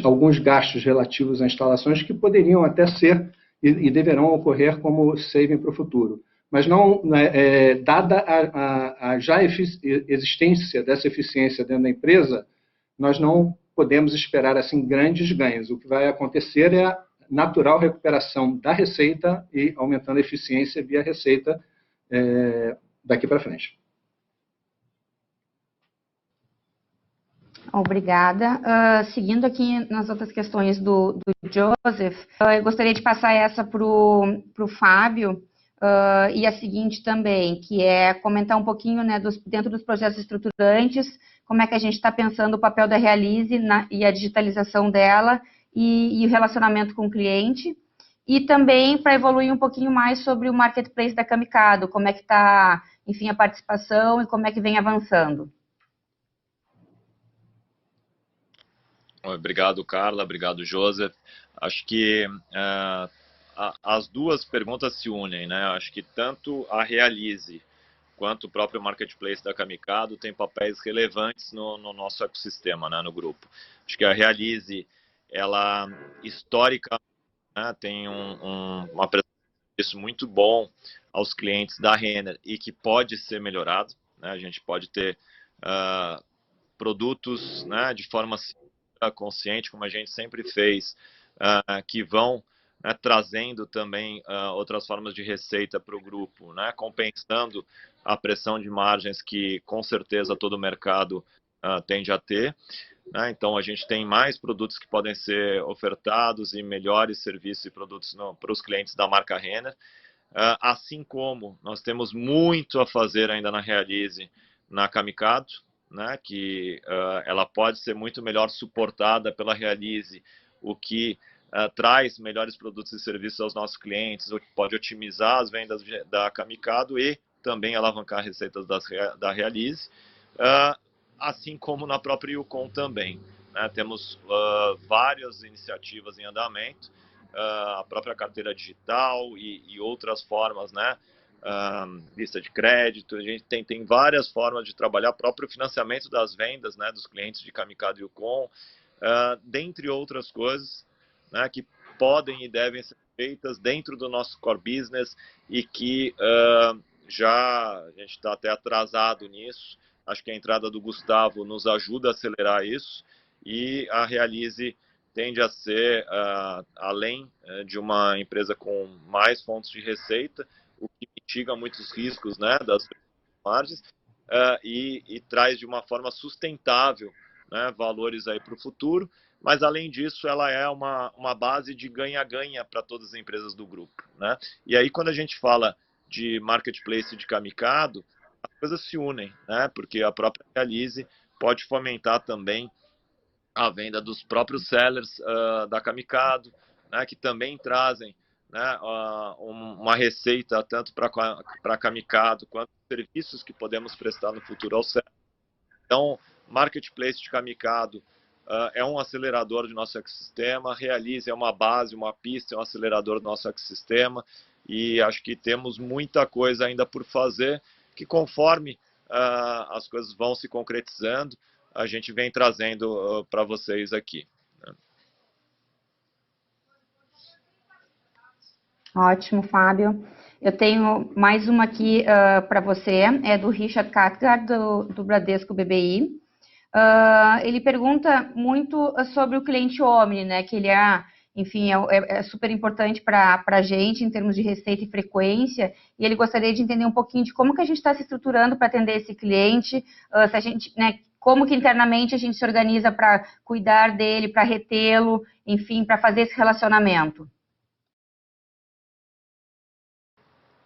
alguns gastos relativos a instalações que poderiam até ser e deverão ocorrer como saving para o futuro. Mas não, dada a já existência dessa eficiência dentro da empresa, nós não podemos esperar assim grandes ganhos. O que vai acontecer é a natural recuperação da receita e aumentando a eficiência via receita daqui para frente. Obrigada. Seguindo aqui nas outras questões do Joseph, eu gostaria de passar essa para o Fábio, e a seguinte também, que é comentar um pouquinho, né, dentro dos projetos estruturantes, como é que a gente está pensando o papel da Realize e a digitalização dela e o relacionamento com o cliente. E também para evoluir um pouquinho mais sobre o marketplace da Camicado, como é que está, enfim, a participação e como é que vem avançando. Obrigado, Carla. Obrigado, Joseph. Acho que as duas perguntas se unem, né? Acho que tanto a Realize quanto o próprio marketplace da Camicado tem papéis relevantes no nosso ecossistema, né, no grupo. Acho que a Realize, ela histórica, né, tem uma preço muito bom aos clientes da Renner e que pode ser melhorado, né? A gente pode ter produtos, né, de forma consciente, como a gente sempre fez, que vão, né, trazendo também outras formas de receita para o grupo, né, compensando a pressão de margens que com certeza todo o mercado tende a ter. Né? Então, a gente tem mais produtos que podem ser ofertados e melhores serviços e produtos para os clientes da marca Renner. Assim como nós temos muito a fazer ainda na Realize, na Camicado, né? Que ela pode ser muito melhor suportada pela Realize, o que traz melhores produtos e serviços aos nossos clientes, o que pode otimizar as vendas da Camicado e também alavancar receitas da Realize. Assim como na própria Yukon também. Né? Temos várias iniciativas em andamento, a própria carteira digital e outras formas, né? Lista de crédito, a gente tem várias formas de trabalhar, próprio financiamento das vendas, né, dos clientes de Camicado e Yukon, dentre outras coisas, né, que podem e devem ser feitas dentro do nosso core business e que já a gente está até atrasado nisso. Acho que a entrada do Gustavo nos ajuda a acelerar isso e a Realize tende a ser, além de uma empresa com mais fontes de receita, o que mitiga muitos riscos, né, das margens e traz de uma forma sustentável, né, valores aí para o futuro. Mas, além disso, ela é uma base de ganha-ganha para todas as empresas do grupo. Né? E aí, quando a gente fala de marketplace de Camicado, as coisas se unem, né? Porque a própria Realize pode fomentar também a venda dos próprios sellers da Camicado, né? Que também trazem, né, uma receita tanto para a Camicado quanto serviços que podemos prestar no futuro ao seller. Então, marketplace de Camicado é um acelerador do nosso ecossistema, Realize é uma base, uma pista, é um acelerador do nosso ecossistema, e acho que temos muita coisa ainda por fazer, que conforme as coisas vão se concretizando, a gente vem trazendo para vocês aqui. Ótimo, Fábio. Eu tenho mais uma aqui para você, é do Richard Cathcart, do Bradesco BBI. Ele pergunta muito sobre o cliente Omni, né? Que ele enfim, é super importante para a gente em termos de receita e frequência, e ele gostaria de entender um pouquinho de como que a gente está se estruturando para atender esse cliente, se a gente, né, como que internamente a gente se organiza para cuidar dele, para retê-lo, enfim, para fazer esse relacionamento.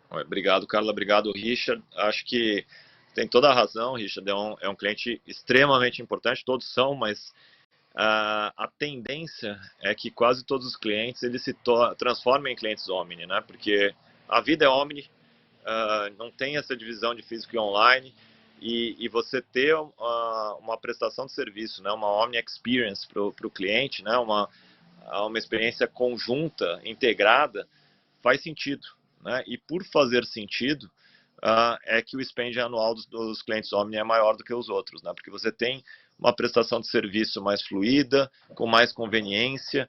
Obrigado, Carla. Obrigado, Richard. Acho que tem toda a razão, Richard. É um cliente extremamente importante, todos são, mas a tendência é que quase todos os clientes eles se transformem em clientes Omni, né? Porque a vida é Omni, não tem essa divisão de físico e online, e você ter uma prestação de serviço, né? Uma Omni Experience para o cliente, né? Uma experiência conjunta, integrada, faz sentido. Né? E por fazer sentido, é que o spend anual dos clientes Omni é maior do que os outros, né? Porque você tem uma prestação de serviço mais fluida, com mais conveniência,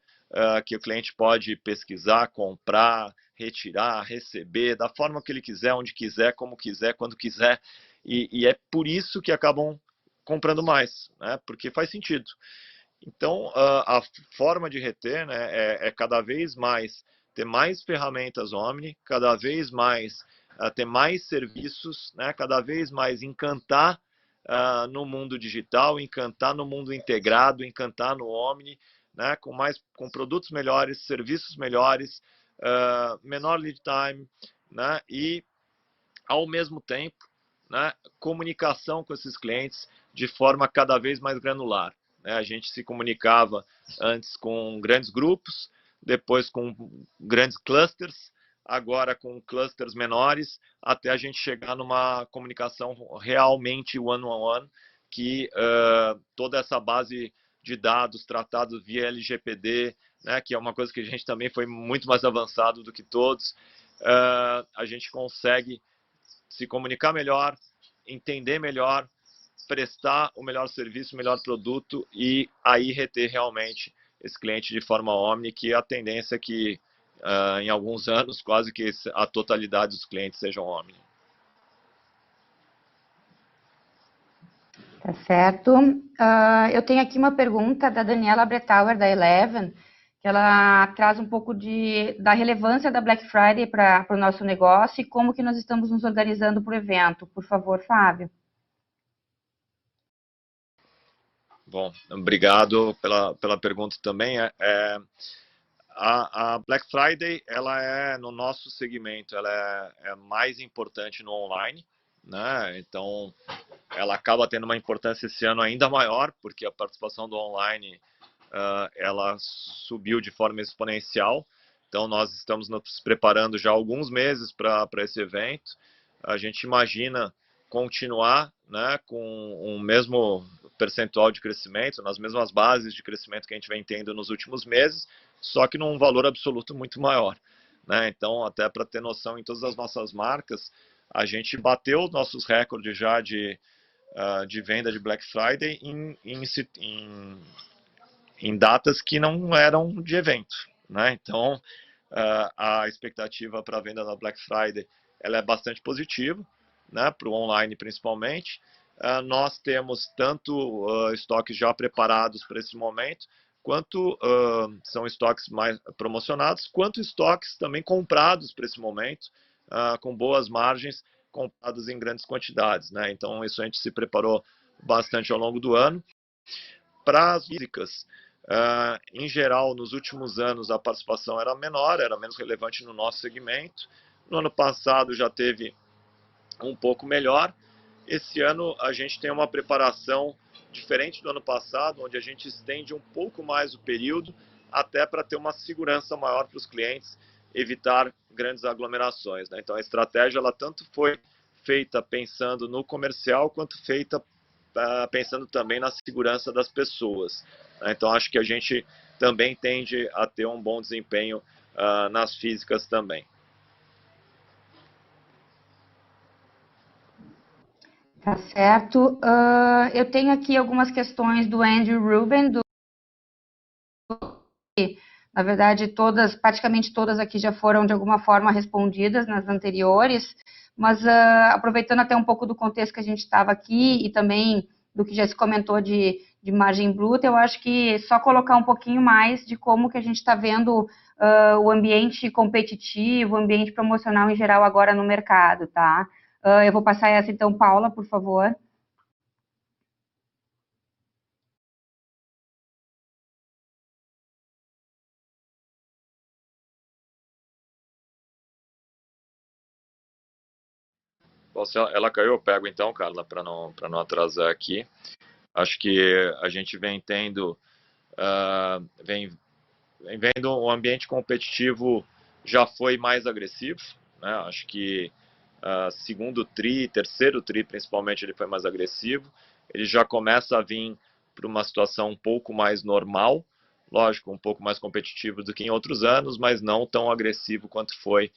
que o cliente pode pesquisar, comprar, retirar, receber, da forma que ele quiser, onde quiser, como quiser, quando quiser, e é por isso que acabam comprando mais, né? Porque faz sentido. Então, a forma de reter, né, é cada vez mais ter mais ferramentas Omni, cada vez mais ter mais serviços, né, cada vez mais encantar no mundo digital, encantar no mundo integrado, encantar no Omni, né, com produtos melhores, serviços melhores, menor lead time, né, e, ao mesmo tempo, né, comunicação com esses clientes de forma cada vez mais granular. Né? A gente se comunicava antes com grandes grupos, depois com grandes clusters, agora com clusters menores, até a gente chegar numa comunicação realmente one-on-one, que toda essa base de dados tratados via LGPD, né, que é uma coisa que a gente também foi muito mais avançado do que todos, a gente consegue se comunicar melhor, entender melhor, prestar o melhor serviço, o melhor produto e aí reter realmente esse cliente de forma omni, que a tendência é que em alguns anos quase que a totalidade dos clientes sejam omni. Tá certo. Eu tenho aqui uma pergunta da Daniela Bretauer, da Eleven, que ela traz um pouco da relevância da Black Friday para o nosso negócio e como que nós estamos nos organizando para o evento. Por favor, Fábio. Bom, obrigado pela pergunta também. A Black Friday, ela é, no nosso segmento, ela é mais importante no online, né? Então, ela acaba tendo uma importância esse ano ainda maior, porque a participação do online, ela subiu de forma exponencial. Então, nós estamos nos preparando já há alguns meses para esse evento. A gente imagina continuar, né, com o mesmo percentual de crescimento, nas mesmas bases de crescimento que a gente vem tendo nos últimos meses, só que num valor absoluto muito maior. Né? Então, até para ter noção, em todas as nossas marcas, a gente bateu nossos recordes já de venda de Black Friday em datas que não eram de evento. Né? Então, a expectativa para a venda da Black Friday ela é bastante positiva, né? Para o online principalmente. Nós temos tanto estoques já preparados para esse momento, quanto são estoques mais promocionados, quanto estoques também comprados para esse momento, com boas margens, comprados em grandes quantidades. Né? Então, isso a gente se preparou bastante ao longo do ano. Para as físicas, em geral, nos últimos anos, a participação era menor, era menos relevante no nosso segmento. No ano passado já teve um pouco melhor. Esse ano a gente tem uma preparação diferente do ano passado, onde a gente estende um pouco mais o período, até para ter uma segurança maior para os clientes, evitar grandes aglomerações. Né? Então a estratégia ela tanto foi feita pensando no comercial, quanto feita pensando também na segurança das pessoas. Né? Então acho que a gente também tende a ter um bom desempenho nas físicas também. Tá certo. Eu tenho aqui algumas questões do Andrew Rubin, na verdade, praticamente todas aqui já foram de alguma forma respondidas nas anteriores, mas aproveitando até um pouco do contexto que a gente estava aqui e também do que já se comentou de margem bruta, eu acho que só colocar um pouquinho mais de como que a gente está vendo o ambiente competitivo, o ambiente promocional em geral agora no mercado, tá? Eu vou passar essa então, Paula, por favor. Bom, se ela caiu, eu pego então, Carla, para não atrasar aqui. Acho que a gente vem tendo, vem vendo o ambiente competitivo já foi mais agressivo. Né? Acho que segundo tri, terceiro tri principalmente, ele foi mais agressivo. Ele já começa a vir para uma situação um pouco mais normal, lógico, um pouco mais competitivo do que em outros anos, mas não tão agressivo quanto foi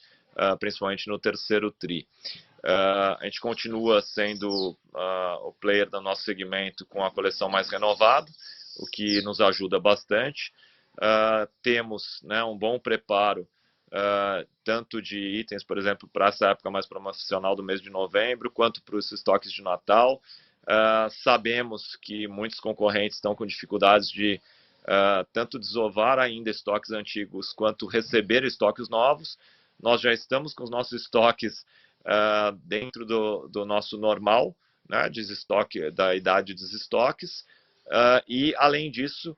principalmente no terceiro tri. A gente continua sendo o player do nosso segmento com a coleção mais renovada, o que nos ajuda bastante. Temos, né, um bom preparo, tanto de itens, por exemplo, para essa época mais promocional do mês de novembro, quanto para os estoques de Natal. Sabemos que muitos concorrentes estão com dificuldades de tanto desovar ainda estoques antigos, quanto receber estoques novos. Nós já estamos com os nossos estoques dentro do nosso normal, né, de estoque, da idade dos estoques, e além disso,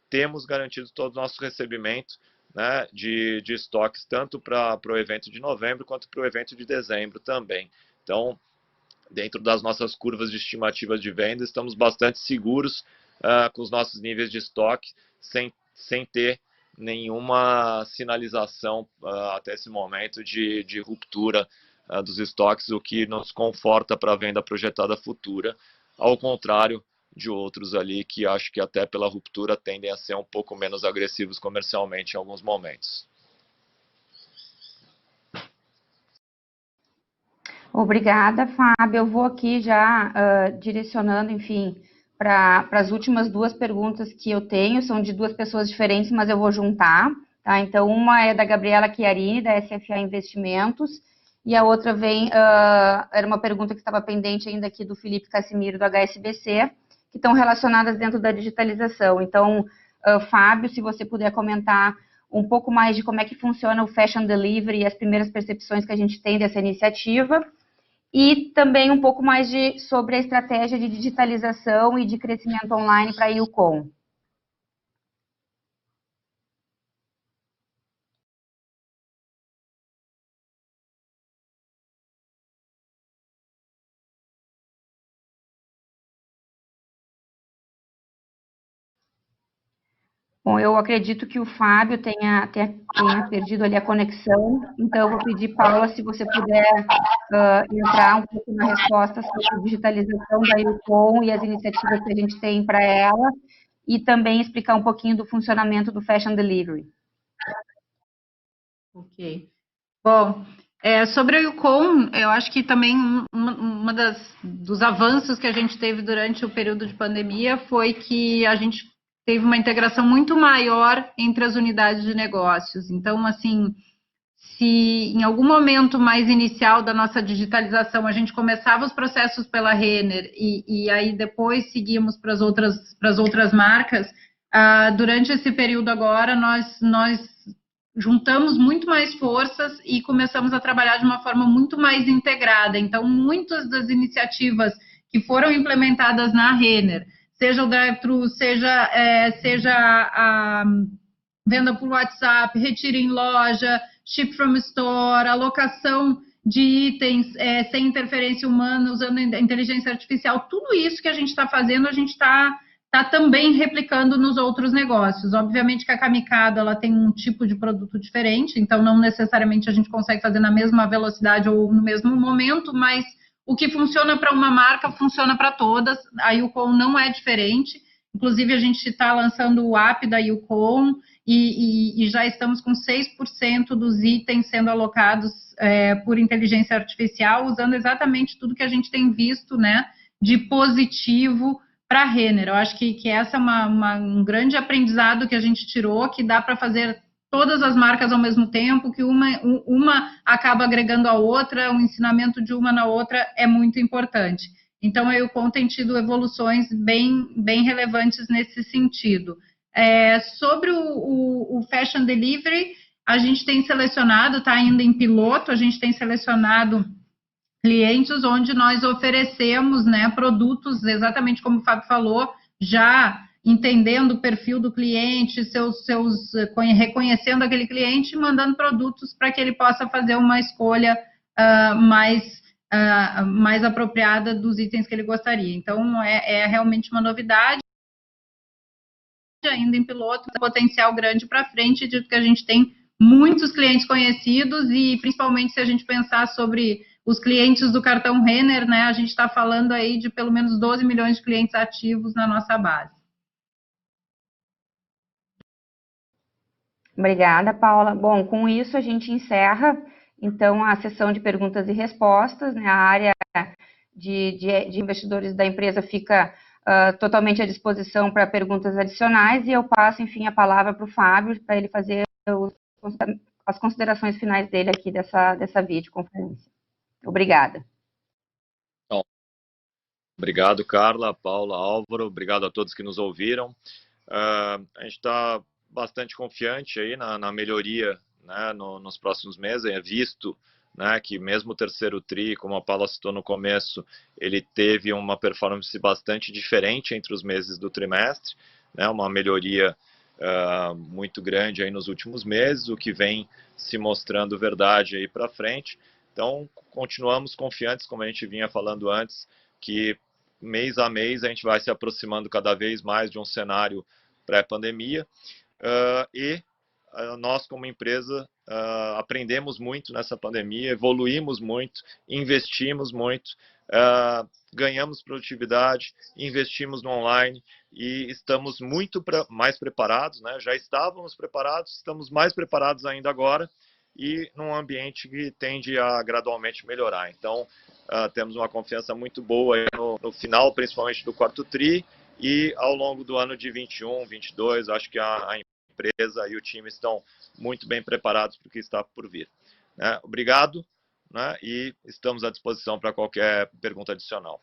temos garantido todo o nosso recebimento né, de estoques, tanto para o evento de novembro quanto para o evento de dezembro também. Então, dentro das nossas curvas de estimativas de venda, estamos bastante seguros com os nossos níveis de estoque, sem ter nenhuma sinalização até esse momento de ruptura dos estoques, o que nos conforta para a venda projetada futura, ao contrário de outros ali que acho que até pela ruptura tendem a ser um pouco menos agressivos comercialmente em alguns momentos. Obrigada, Fábio. Eu vou aqui já direcionando, enfim, para as últimas duas perguntas que eu tenho. São de duas pessoas diferentes, mas eu vou juntar. Tá? Então, uma é da Gabriela Chiarini, da SFA Investimentos, e a outra era uma pergunta que estava pendente ainda aqui do Felipe Cassimiro, do HSBC, que estão relacionadas dentro da digitalização. Então, Fábio, se você puder comentar um pouco mais de como é que funciona o Fashion Delivery e as primeiras percepções que a gente tem dessa iniciativa, e também um pouco mais sobre a estratégia de digitalização e de crescimento online para a Yukon. Bom, eu acredito que o Fábio tenha perdido ali a conexão, então eu vou pedir, Paula, se você puder entrar um pouco na resposta sobre a digitalização da Yukon e as iniciativas que a gente tem para ela, e também explicar um pouquinho do funcionamento do Fashion Delivery. Ok. Bom, sobre a Yukon, eu acho que também dos avanços que a gente teve durante o período de pandemia foi que a gente teve uma integração muito maior entre as unidades de negócios. Então, assim, se em algum momento mais inicial da nossa digitalização a gente começava os processos pela Renner e aí depois seguíamos para as outras marcas, durante esse período agora nós juntamos muito mais forças e começamos a trabalhar de uma forma muito mais integrada. Então, muitas das iniciativas que foram implementadas na Renner, seja o drive-thru, seja a venda por WhatsApp, retiro em loja, ship from store, alocação de itens sem interferência humana, usando a inteligência artificial, tudo isso que a gente está fazendo, a gente está também replicando nos outros negócios. Obviamente que a Camicado ela tem um tipo de produto diferente, então não necessariamente a gente consegue fazer na mesma velocidade ou no mesmo momento, mas o que funciona para uma marca funciona para todas. A Yukon não é diferente. Inclusive, a gente está lançando o app da Yukon e já estamos com 6% dos itens sendo alocados por inteligência artificial, usando exatamente tudo que a gente tem visto, né, de positivo para a Renner. Eu acho que essa é um grande aprendizado que a gente tirou, que dá para fazer todas as marcas ao mesmo tempo, que uma acaba agregando a outra, o ensinamento de uma na outra é muito importante. Então, a Yukon tem tido evoluções bem relevantes nesse sentido. Sobre o Fashion Delivery, a gente tem selecionado, está ainda em piloto, a gente tem selecionado clientes onde nós oferecemos, né, produtos, exatamente como o Fábio falou, já entendendo o perfil do cliente, reconhecendo aquele cliente e mandando produtos para que ele possa fazer uma escolha mais apropriada dos itens que ele gostaria. Então, é realmente uma novidade, ainda em piloto, um potencial grande para frente, dito que a gente tem muitos clientes conhecidos e, principalmente, se a gente pensar sobre os clientes do cartão Renner, né, a gente está falando aí de pelo menos 12 milhões de clientes ativos na nossa base. Obrigada, Paula. Bom, com isso a gente encerra, então, a sessão de perguntas e respostas, né? A área de investidores da empresa fica totalmente à disposição para perguntas adicionais e eu passo, enfim, a palavra para o Fábio, para ele fazer as considerações finais dele aqui dessa videoconferência. Obrigada. Bom, obrigado, Carla, Paula, Álvaro, obrigado a todos que nos ouviram. A gente está bastante confiante aí na melhoria, né, nos próximos meses. É visto, né, que mesmo o terceiro TRI, como a Paula citou no começo, ele teve uma performance bastante diferente entre os meses do trimestre, né, uma melhoria muito grande aí nos últimos meses, o que vem se mostrando verdade aí para frente. Então, continuamos confiantes, como a gente vinha falando antes, que mês a mês a gente vai se aproximando cada vez mais de um cenário pré-pandemia, e nós, como empresa, aprendemos muito nessa pandemia, evoluímos muito, investimos muito, ganhamos produtividade, investimos no online e estamos muito mais preparados, né? Já estávamos preparados, estamos mais preparados ainda agora e num ambiente que tende a gradualmente melhorar. Então, temos uma confiança muito boa no final, principalmente do quarto TRI, e ao longo do ano de 21, 22, acho que a empresa e o time estão muito bem preparados para o que está por vir. Né? Obrigado, né? E estamos à disposição para qualquer pergunta adicional.